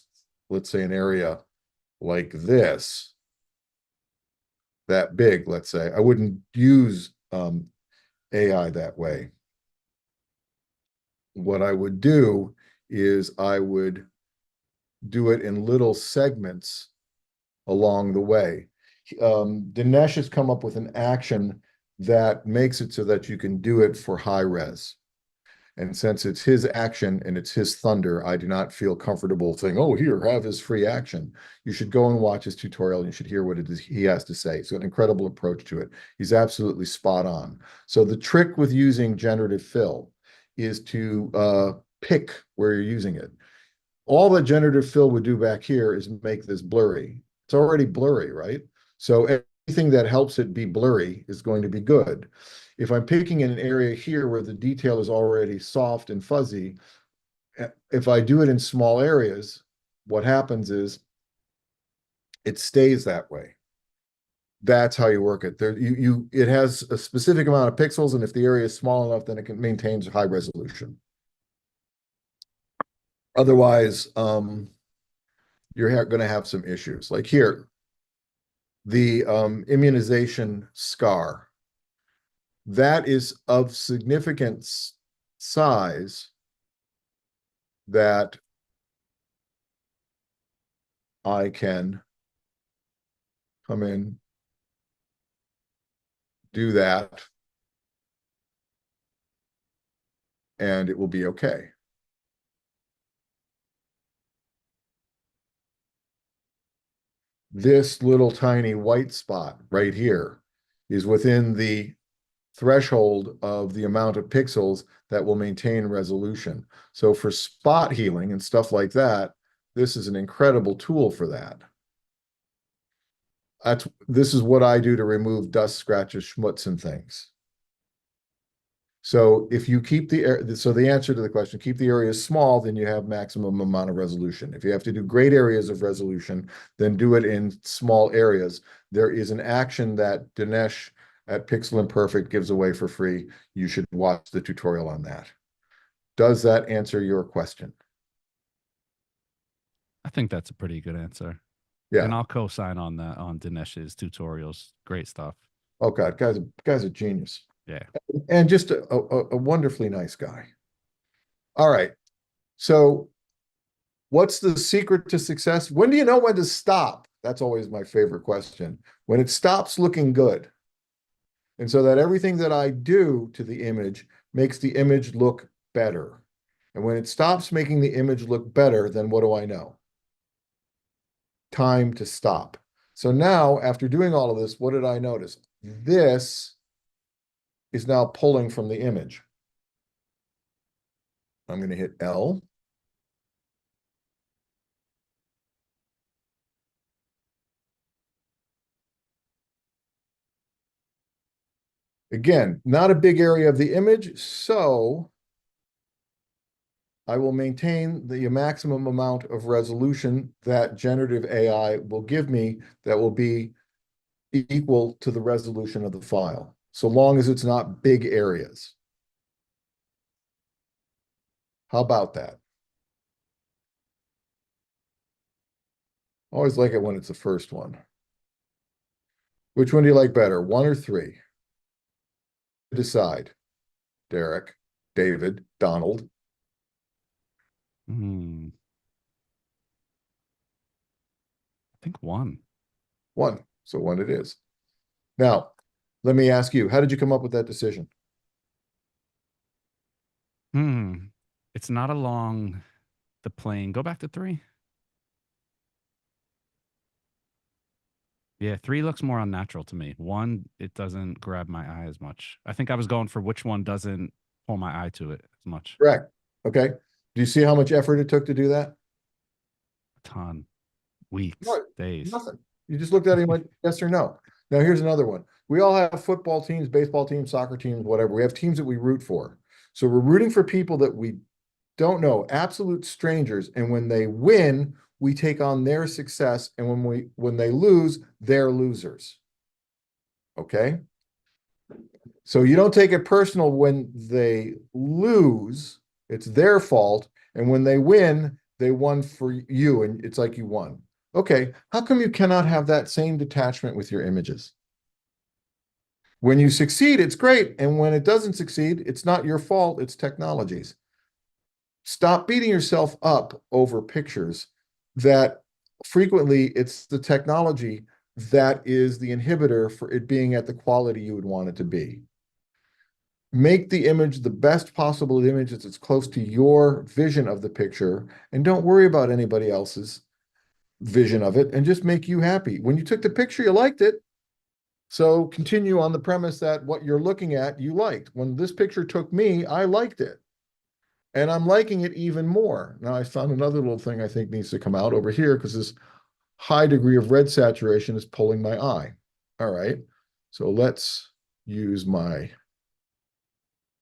let's say, an area like this, that big, let's say, I wouldn't use AI that way. What I would do is I would do it in little segments along the way. Dinesh has come up with an action that makes it so that you can do it for high res. And since it's his action and it's his thunder, I do not feel comfortable saying, oh, here, have his free action. You should go and watch his tutorial and you should hear what it is he has to say. So an incredible approach to it. He's absolutely spot on. So the trick with using generative fill is to pick where you're using it. All that generative fill would do back here is make this blurry. It's already blurry, right? So anything that helps it be blurry is going to be good. If I'm picking in an area here where the detail is already soft and fuzzy, if I do it in small areas, what happens is it stays that way. That's how you work it. It has a specific amount of pixels, and if the area is small enough, then it can maintains high resolution. Otherwise, you're going to have some issues. Like here, the immunization scar. That is of significant size that I can come in, do that, and it will be okay. This little tiny white spot right here is within the threshold of the amount of pixels that will maintain resolution. So for spot healing and stuff like that, this is an incredible tool for that. This is what I do to remove dust, scratches, schmutz, and things. So if you keep the answer to the question, keep the areas small, then you have maximum amount of resolution. If you have to do great areas of resolution, then do it in small areas. There is an action that Dinesh at Pixel Imperfect gives away for free. You should watch the tutorial on that. Does that answer your question? I think that's a pretty good answer. And Yeah. I'll co-sign on that on Dinesh's tutorials. Great stuff. Oh God, guy's a genius. Yeah. And just a wonderfully nice guy. All right. So what's the secret to success? When do you know when to stop? That's always my favorite question. When it stops looking good. And so that everything that I do to the image makes the image look better. And when it stops making the image look better, then what do I know? Time to stop. So now, after doing all of this, what did I notice? This is now pulling from the image. I'm going to hit L. Again, not a big area of the image, so I will maintain the maximum amount of resolution that generative AI will give me that will be equal to the resolution of the file, so long as it's not big areas. How about that? Always like it when it's the first one. Which one do you like better, 1 or 3? Decide, Derek, David, Donald. Hmm. I think 1. 1. So 1 it is. Now, let me ask you, how did you come up with that decision? Hmm. It's not along the plane. Go back to 3. Yeah, 3 looks more unnatural to me. 1, it doesn't grab my eye as much. I think I was going for which one doesn't pull my eye to it as much. Correct. Okay. Do you see how much effort it took to do that? A ton. Weeks, What? days. Nothing. You just looked at him like yes or no. Now here's another one. We all have football teams, baseball teams, soccer teams, whatever. We have teams that we root for. So we're rooting for people that we don't know, absolute strangers. And when they win, we take on their success. And when they lose, they're losers. Okay. So you don't take it personal when they lose, it's their fault. And when they win, they won for you and it's like you won. Okay, how come you cannot have that same detachment with your images? When you succeed, it's great. And when it doesn't succeed, it's not your fault, it's technology's. Stop beating yourself up over pictures that frequently it's the technology that is the inhibitor for it being at the quality you would want it to be. Make the image the best possible image that's as close to your vision of the picture, and don't worry about anybody else's vision of it, and just make you happy. When you took the picture, you liked it. So continue on the premise that what you're looking at, you liked. When this picture took me, I liked it. And I'm liking it even more. Now I found another little thing I think needs to come out over here because this high degree of red saturation is pulling my eye. All right. So let's use my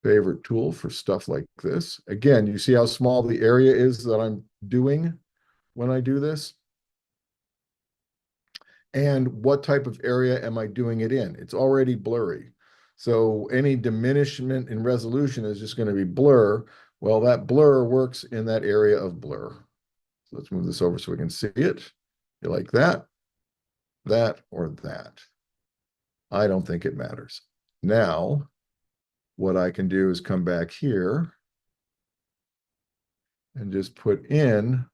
favorite tool for stuff like this. Again, you see how small the area is that I'm doing when I do this? And what type of area am I doing it in? It's already blurry. So any diminishment in resolution is just going to be blur. Well, that blur works in that area of blur. So let's move this over so we can see it. You like that, or that? I don't think it matters. Now, what I can do is come back here and just put in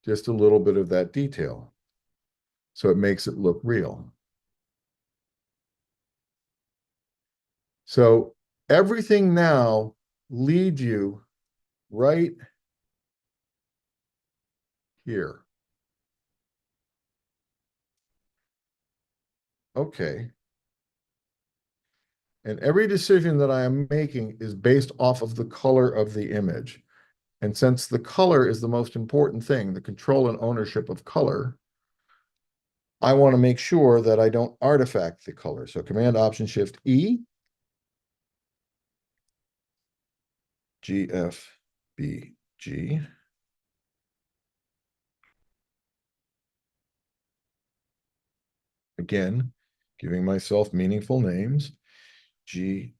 just a little bit of that detail. So it makes it look real. So everything now leads you right here. Okay. And every decision that I am making is based off of the color of the image. And since the color is the most important thing, the control and ownership of color, I want to make sure that I don't artifact the color. So Command Option Shift E, GFBG. Again, giving myself meaningful names. GFBG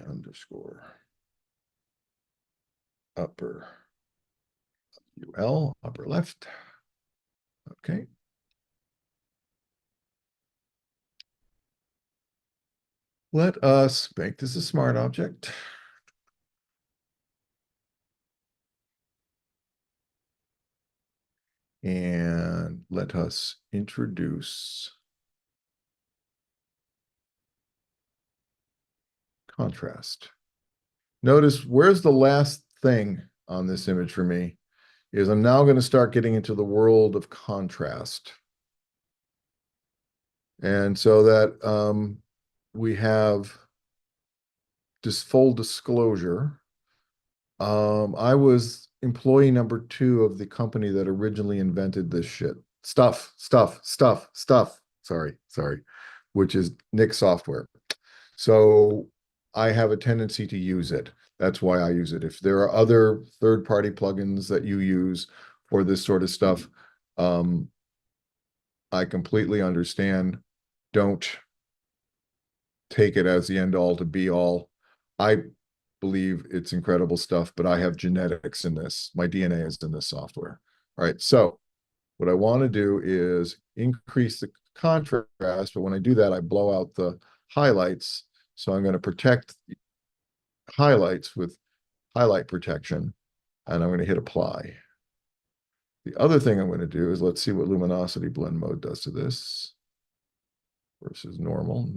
underscore upper UL, upper left. Okay. Let us make this a smart object. And let us introduce contrast. Notice where's the last thing on this image for me is I'm now going to start getting into the world of contrast. And so that we have this full disclosure. I was employee number two of the company that originally invented this shit. Stuff. Sorry, which is Nick Software. So I have a tendency to use it. That's why I use it. If there are other third-party plugins that you use for this sort of stuff, I completely understand. Don't take it as the end all to be all. I believe it's incredible stuff, but I have genetics in this. My DNA is in this software. All right. So what I want to do is increase the contrast, but when I do that, I blow out the highlights. So I'm going to protect highlights with highlight protection, and I'm going to hit apply. The other thing I'm going to do is let's see what luminosity blend mode does to this versus normal,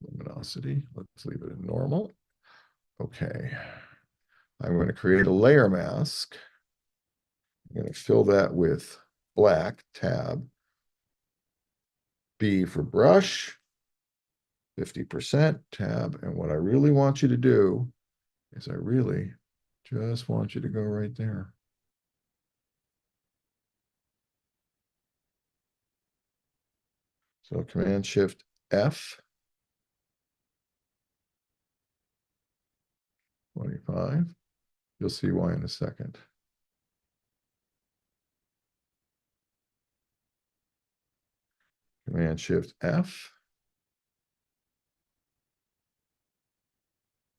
luminosity. Let's leave it in normal. Okay. I'm going to create a layer mask. I'm going to fill that with black, tab, B for brush, 50%, tab. And what I really want you to do is I really just want you to go right there. So Command Shift F, 25. You'll see why in a second. Command Shift F,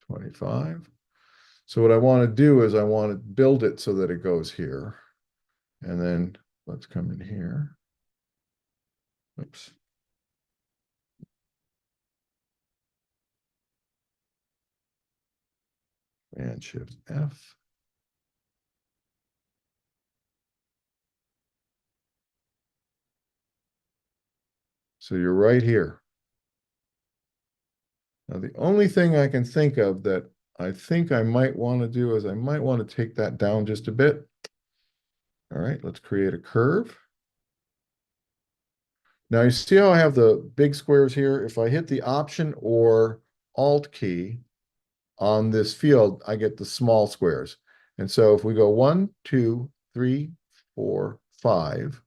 25. So what I want to do is I want to build it so that it goes here. And then let's come in here. Oops. Command Shift F. So you're right here. Now, the only thing I can think of that I think I might want to do is I might want to take that down just a bit. All right, let's create a curve. Now you see how I have the big squares here? If I hit the Option or Alt key on this field, I get the small squares. And so if we go 1, 2, 3, 4, 5,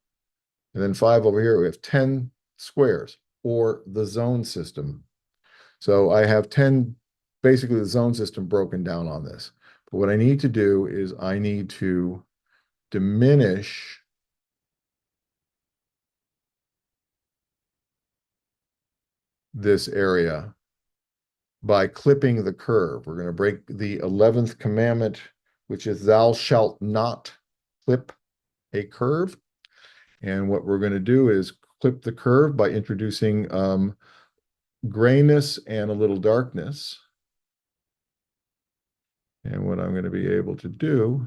and then 5 over here, we have 10 squares, or the zone system. So I have 10, basically the zone system broken down on this. But what I need to do is I need to diminish this area by clipping the curve. We're going to break the 11th commandment, which is thou shalt not clip a curve. And what we're going to do is clip the curve by introducing grayness and a little darkness. And what I'm going to be able to do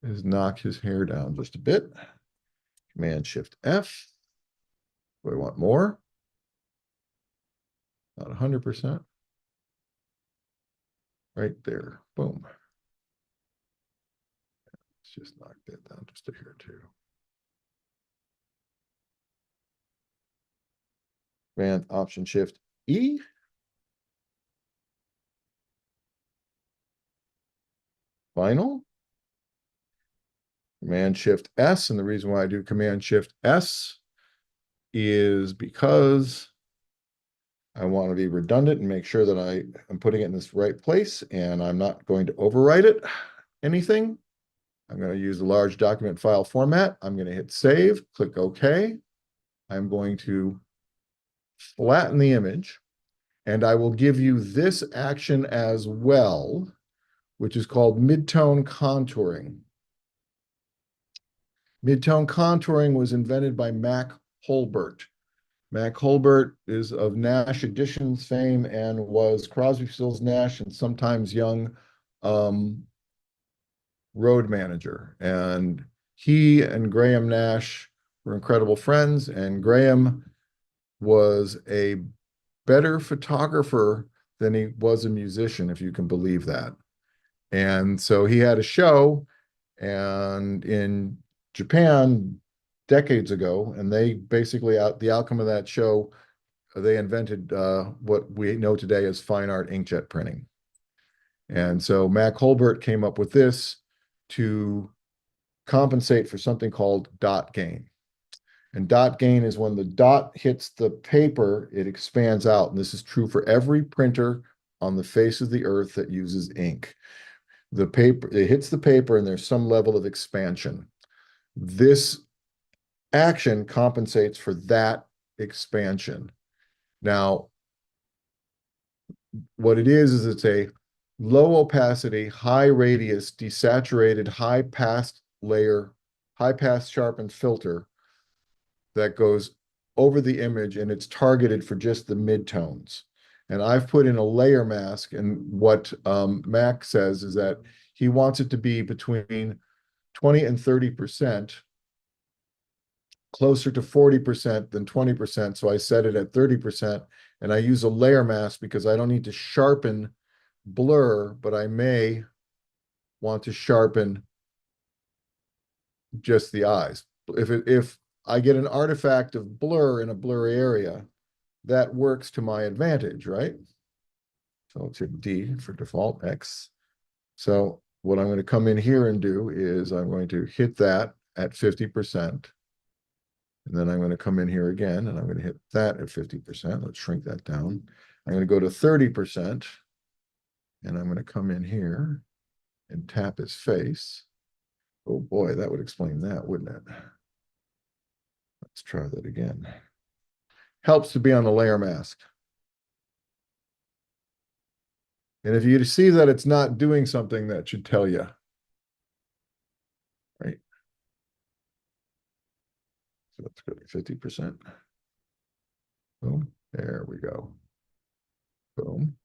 is knock his hair down just a bit. Command Shift F. Do I want more? Not 100%. Right there. Boom. Let's just knock that down just a hair too. Command Option Shift E. Final. Command Shift S. And the reason why I do Command Shift S is because I want to be redundant and make sure that I am putting it in this right place, and I'm not going to overwrite it anything. I'm going to use the large document file format. I'm going to hit save, click OK. I'm going to flatten the image, and I will give you this action as well, which is called midtone contouring. Midtone contouring was invented by Mac Holbert. Mac Holbert is of Nash Editions fame and was Crosby, Stills, Nash, and sometimes Young road manager. And he and Graham Nash were incredible friends, and Graham was a better photographer than he was a musician, if you can believe that. And so he had a show and in Japan decades ago, and they basically, the outcome of that show, they invented what we know today as fine art inkjet printing. And so Mac Holbert came up with this to compensate for something called dot gain. And dot gain is when the dot hits the paper, it expands out. And this is true for every printer on the face of the earth that uses ink. The paper, it hits the paper and there's some level of expansion. This action compensates for that expansion. Now, what it is it's a low opacity, high radius, desaturated, high pass layer, high pass sharpened filter that goes over the image, and it's targeted for just the midtones. And I've put in a layer mask, and what Mac says is that he wants it to be between 20 and 30%, closer to 40% than 20%. So I set it at 30%, and I use a layer mask because I don't need to sharpen blur, but I may want to sharpen just the eyes. If I get an artifact of blur in a blurry area, that works to my advantage, right? So let's hit D for default X. So what I'm going to come in here and do is I'm going to hit that at 50%. And then I'm going to come in here again and I'm going to hit that at 50%. Let's shrink that down. I'm going to go to 30%. And I'm going to come in here and tap his face. Oh boy, that would explain that, wouldn't it? Let's try that again. Helps to be on the layer mask. And if you see that it's not doing something, that should tell you, right? So let's go to 50%. Boom, there we go. Boom.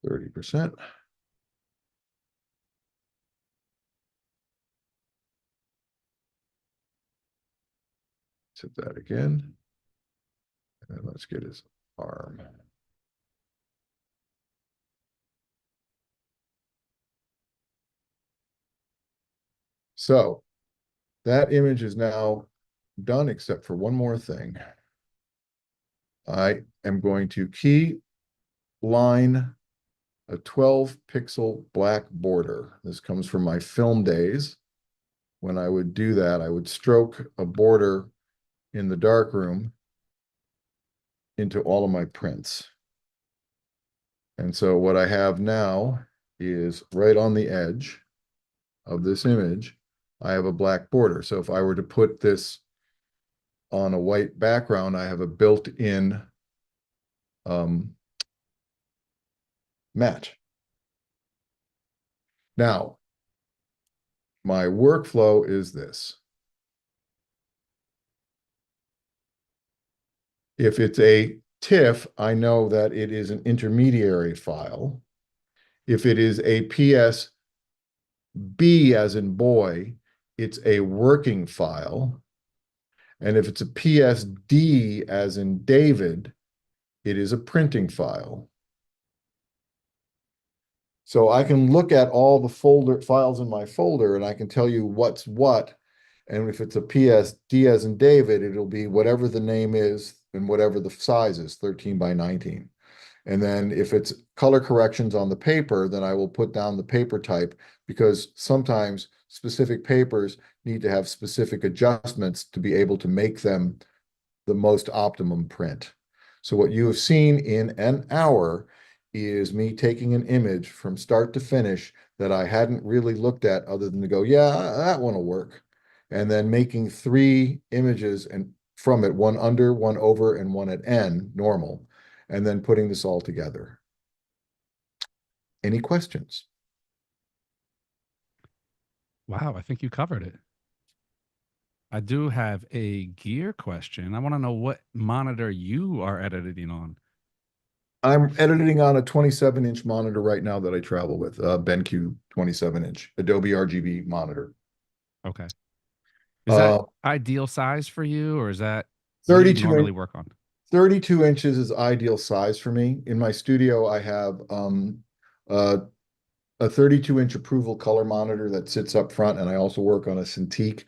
30%. Hit that again. And let's get his arm. So that image is now done, except for one more thing. I am going to key line a 12 pixel black border. This comes from my film days. When I would do that, I would stroke a border in the darkroom into all of my prints. And so what I have now is right on the edge of this image, I have a black border. So if I were to put this on a white background, I have a built-in match. Now, my workflow is this. If it's a TIFF, I know that it is an intermediary file. If it is a PSB as in boy, it's a working file. And if it's a PSD as in David, it is a printing file. So I can look at all the folder files in my folder and I can tell you what's what. And if it's a PSD as in David, it'll be whatever the name is and whatever the size is, 13 by 19. And then if it's color corrections on the paper, then I will put down the paper type, because sometimes specific papers need to have specific adjustments to be able to make them the most optimum print. So what you have seen in an hour is me taking an image from start to finish that I hadn't really looked at other than to go, yeah, that one will work. And then making 3 images and from it, one under, one over, and one at N, normal, and then putting this all together. Any questions? Wow, I think you covered it. I do have a gear question. I want to know what monitor you are editing on. I'm editing on a 27-inch monitor right now that I travel with, BenQ 27-inch Adobe RGB monitor. Okay. Is that ideal size for you, or is that what do you 32 normally work on? 32 inches is ideal size for me. In my studio, I have a 32-inch approval color monitor that sits up front, and I also work on a Cintiq.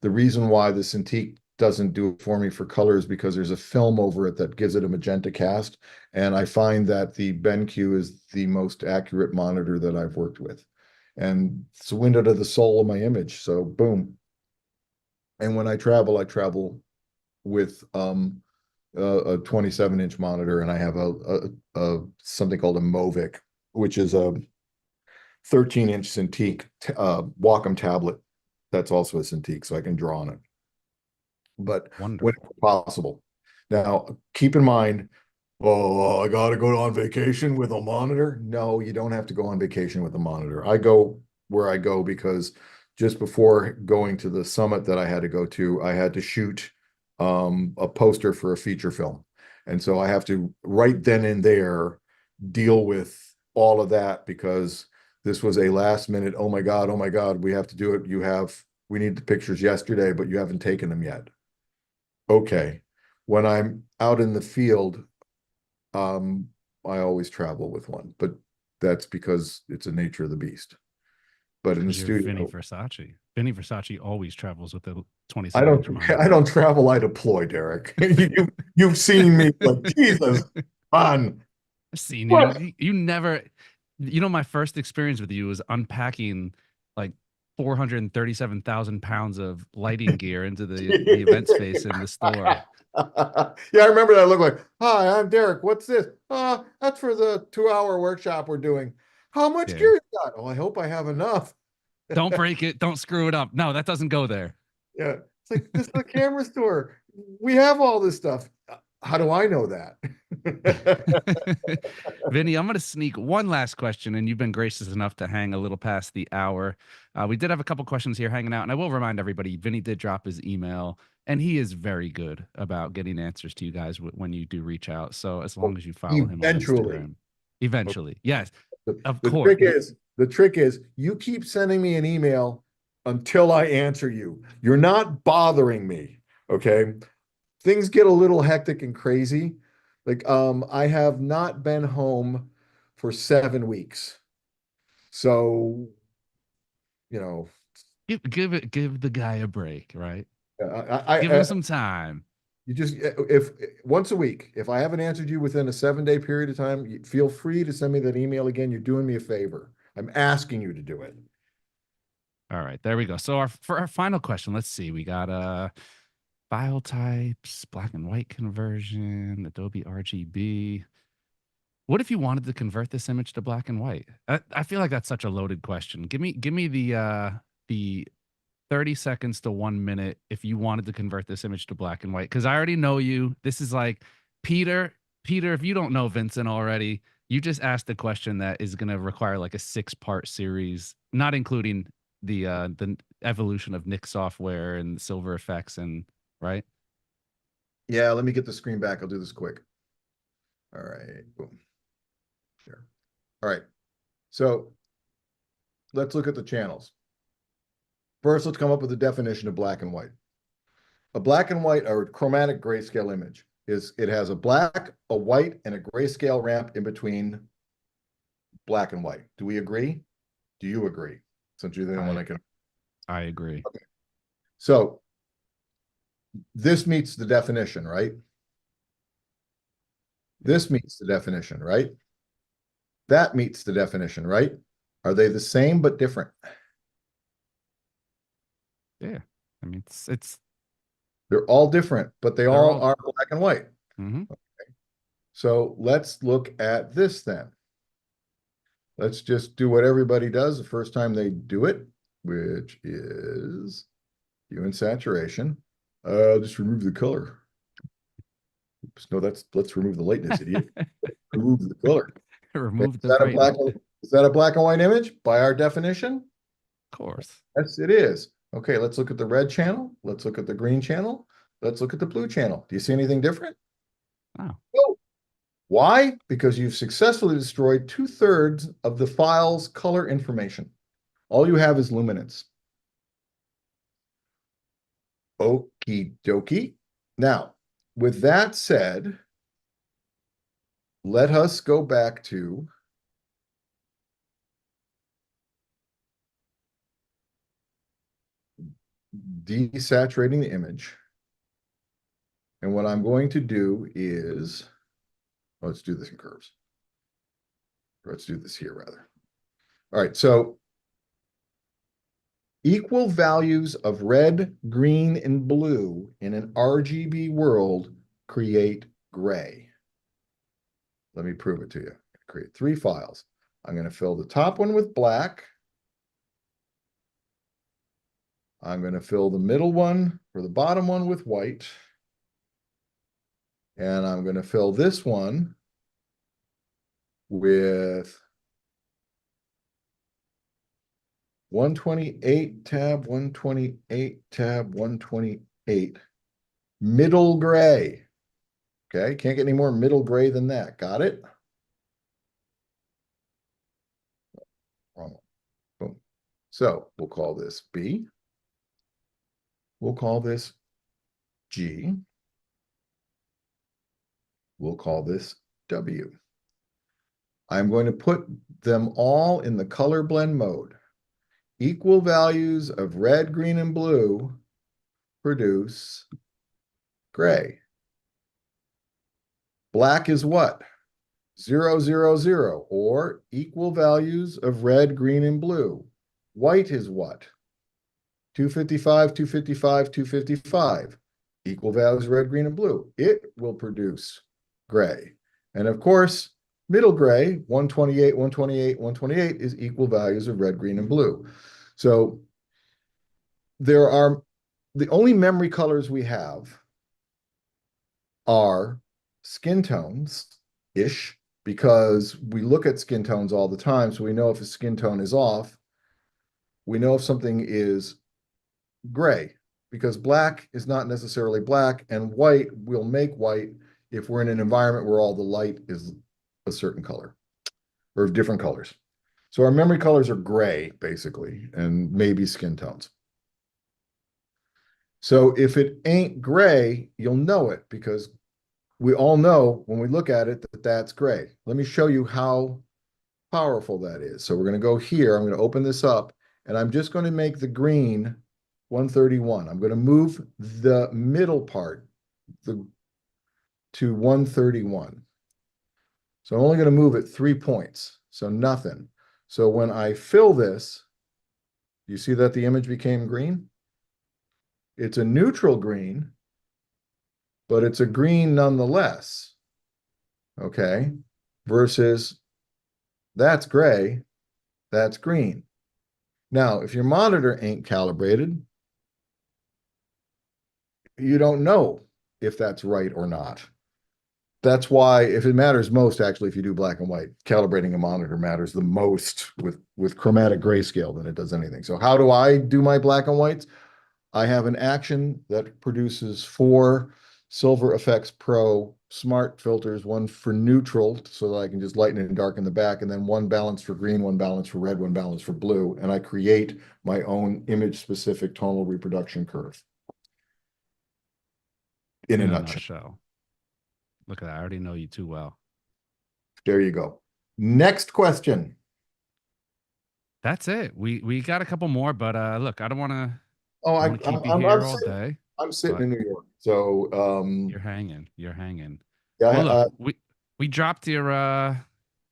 The reason why the Cintiq doesn't do it for me for colors because there's a film over it that gives it a magenta cast. And I find that the BenQ is the most accurate monitor that I've worked with. And it's a window to the soul of my image. So boom. And when I travel with a 27-inch monitor, and I have a something called a Movic, which is a 13-inch Cintiq Wacom tablet. That's also a Cintiq, so I can draw on it. But when Wonderful. possible. Now, keep in mind, oh, I got to go on vacation with a monitor. No, you don't have to go on vacation with a monitor. I go where I go because just before going to the summit that I had to go to, I had to shoot a poster for a feature film. And so I have to right then and there deal with all of that because this was a last minute, oh my God, we have to do it. We need the pictures yesterday, but you haven't taken them yet. Okay. When I'm out in the field, um, I always travel with one, but that's because it's the nature of the beast. But in the Because you're Vinny studio, Versace. Vinny Versace always travels with a I 27-inch don't I monitor. don't travel, I deploy, Derek. You've seen me like Jesus on I've seen you. what? You never, my first experience with you was unpacking like 437,000 pounds of lighting gear into the event space in the store. Yeah, I remember that look like, hi, I'm Derek. What's this? That's for the 2-hour workshop we're doing. How much Yeah. gear you got? Oh, I hope I have enough. Don't break it. Don't screw it up. No, that doesn't go there. Yeah. It's like, this is a camera store. We have all this stuff. How do I know that? Vinny, I'm going to sneak one last question, and you've been gracious enough to hang a little past the hour. We did have a couple questions here hanging out, and I will remind everybody, Vinny did drop his email, and he is very good about getting answers to you guys when you do reach out. So as long as you follow him on Eventually. Instagram, eventually, yes, of The course. trick is you keep sending me an email until I answer you. You're not bothering me. Okay. Things get a little hectic and crazy. Like, I have not been home for 7 weeks. So, you know, Give the guy a break, right? I, Give him some time. you just, if once a week, if I haven't answered you within a 7-day period of time, feel free to send me that email again. You're doing me a favor. I'm asking you to do it. All right, there we go. So for our final question, let's see. We got file types, black and white conversion, Adobe RGB. What if you wanted to convert this image to black and white? I feel like that's such a loaded question. Give me the 30 seconds to 1 minute if you wanted to convert this image to black and white. Because I already know you. This is like Peter. Peter, if you don't know Vincent already, you just asked a question that is going to require like a 6-part series, not including the evolution of Nick software and silver effects and right. Yeah, let me get the screen back. I'll do this quick. All right. Boom. There. All right. So let's look at the channels. First, let's come up with a definition of black and white. A black and white or chromatic grayscale image is it has a black, a white, and a grayscale ramp in between black and white. Do we agree? Do you agree? Since you're the only one I that can. I agree. Okay. So this meets the definition, right? This meets the definition, right? That meets the definition, right? Are they the same but different? Yeah. I mean, it's They're all different, but they they're all all. are black and white. Mhm. So let's look at this then. Let's just do what everybody does the first time they do it, which is hue and saturation. Just remove the color. Oops, no, let's remove the lightness, idiot. Remove the color. Okay, Remove the brightness. is that a black and white image by our definition? Of course. Yes, it is. Okay, let's look at the red channel. Let's look at the green channel. Let's look at the blue channel. Do you see anything different? Oh. No. Why? Because you've successfully destroyed 2/3 of the file's color information. All you have is luminance. Okie dokie. Now, with that said, let us go back to desaturating the image. And what I'm going to do is, let's do this in curves. Let's do this here rather. All right, so equal values of red, green, and blue in an RGB world create gray. Let me prove it to you. Create 3 files. I'm going to fill the top one with black. I'm going to fill the middle one or the bottom one with white. And I'm going to fill this one with 128 tab, 128 tab, 128. Middle gray. Okay, can't get any more middle gray than that. Got it? Wrong one. Boom. So we'll call this B. We'll call this G. We'll call this W. I'm going to put them all in the color blend mode. Equal values of red, green, and blue produce gray. Black is what? 0, 0, 0, or equal values of red, green, and blue. White is what? 255, 255, 255. Equal values of red, green, and blue. It will produce gray. And of course, middle gray, 128, 128, 128 is equal values of red, green, and blue. So there are, the only memory colors we have are skin tones-ish, because we look at skin tones all the time, so we know if a skin tone is off. We know if something is gray, because black is not necessarily black, and white will make white if we're in an environment where all the light is a certain color or different colors. So our memory colors are gray, basically, and maybe skin tones. So if it ain't gray, you'll know it, because we all know when we look at it that that's gray. Let me show you how powerful that is. So we're going to go here. I'm going to open this up, and I'm just going to make the green 131. I'm going to move the middle part to 131. So I'm only going to move it 3 points, so nothing. So when I fill this, you see that the image became green? It's a neutral green, but it's a green nonetheless, okay? Versus that's gray, that's green. Now, if your monitor ain't calibrated, you don't know if that's right or not. That's why, if it matters most, actually, if you do black and white, calibrating a monitor matters the most with chromatic grayscale than it does anything. So how do I do my black and whites? I have an action that produces 4 Silver Effects Pro smart filters, one for neutral so that I can just lighten and darken the back, and then one balance for green, one balance for red, one balance for blue. And I create my own image-specific tonal reproduction curve. In a nutshell. Look at that. I already know you too well. There you go. Next question. That's it. We got a couple more, but look, I don't want to keep you here all day. I'm sitting in New York, so you're hanging. Yeah, well, look, we dropped your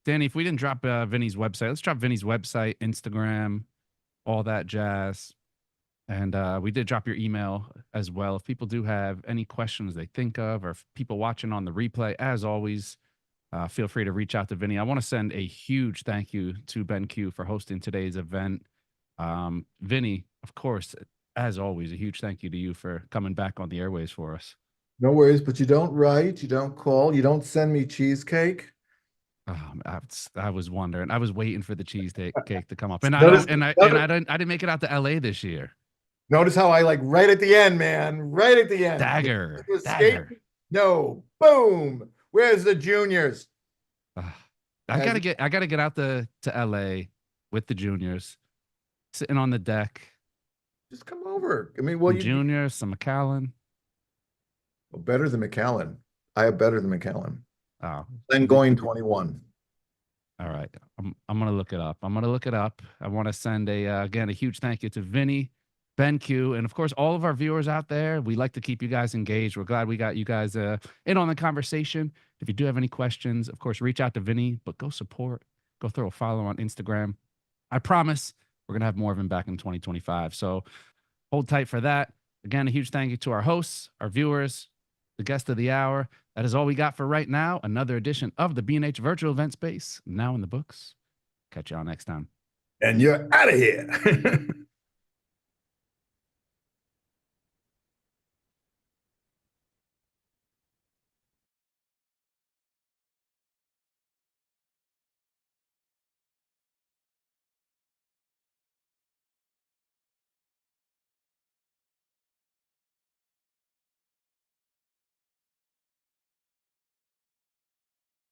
Danny. If we didn't drop Vinny's website, let's drop Vinny's website, Instagram, all that jazz. And we did drop your email as well. If people do have any questions they think of, or if people watching on the replay, as always, feel free to reach out to Vinny. I want to send a huge thank you to Ben Q for hosting today's event. Vinny, of course, as always, a huge thank you to you for coming back on the airways for us. No worries, but you don't write, you don't call, you don't send me cheesecake. I was wondering. I was waiting for the cheesecake to come up, and I didn't make it out to LA this year. Notice how I like right at the end, man. Right at the end. Dagger. No. Boom. Where's the juniors? I gotta get out to LA with the juniors, sitting on the deck. Just come over. I mean, well, juniors, some McAllen. Well, better than McAllen. I have better than McAllen. Oh, then going 21. All right, I'm gonna look it up. I want to send again a huge thank you to Vinny. Ben Q, and of course, all of our viewers out there. We like to keep you guys engaged. We're glad we got you guys in on the conversation. If you do have any questions, of course, reach out to Vinny, but go support, go throw a follow on Instagram. I promise we're going to have more of him back in 2025. So hold tight for that. Again, a huge thank you to our hosts, our viewers, the guest of the hour. That is all we got for right now. Another edition of the B&H Virtual Event Space now in the books. Catch y'all next time. And you're out of here.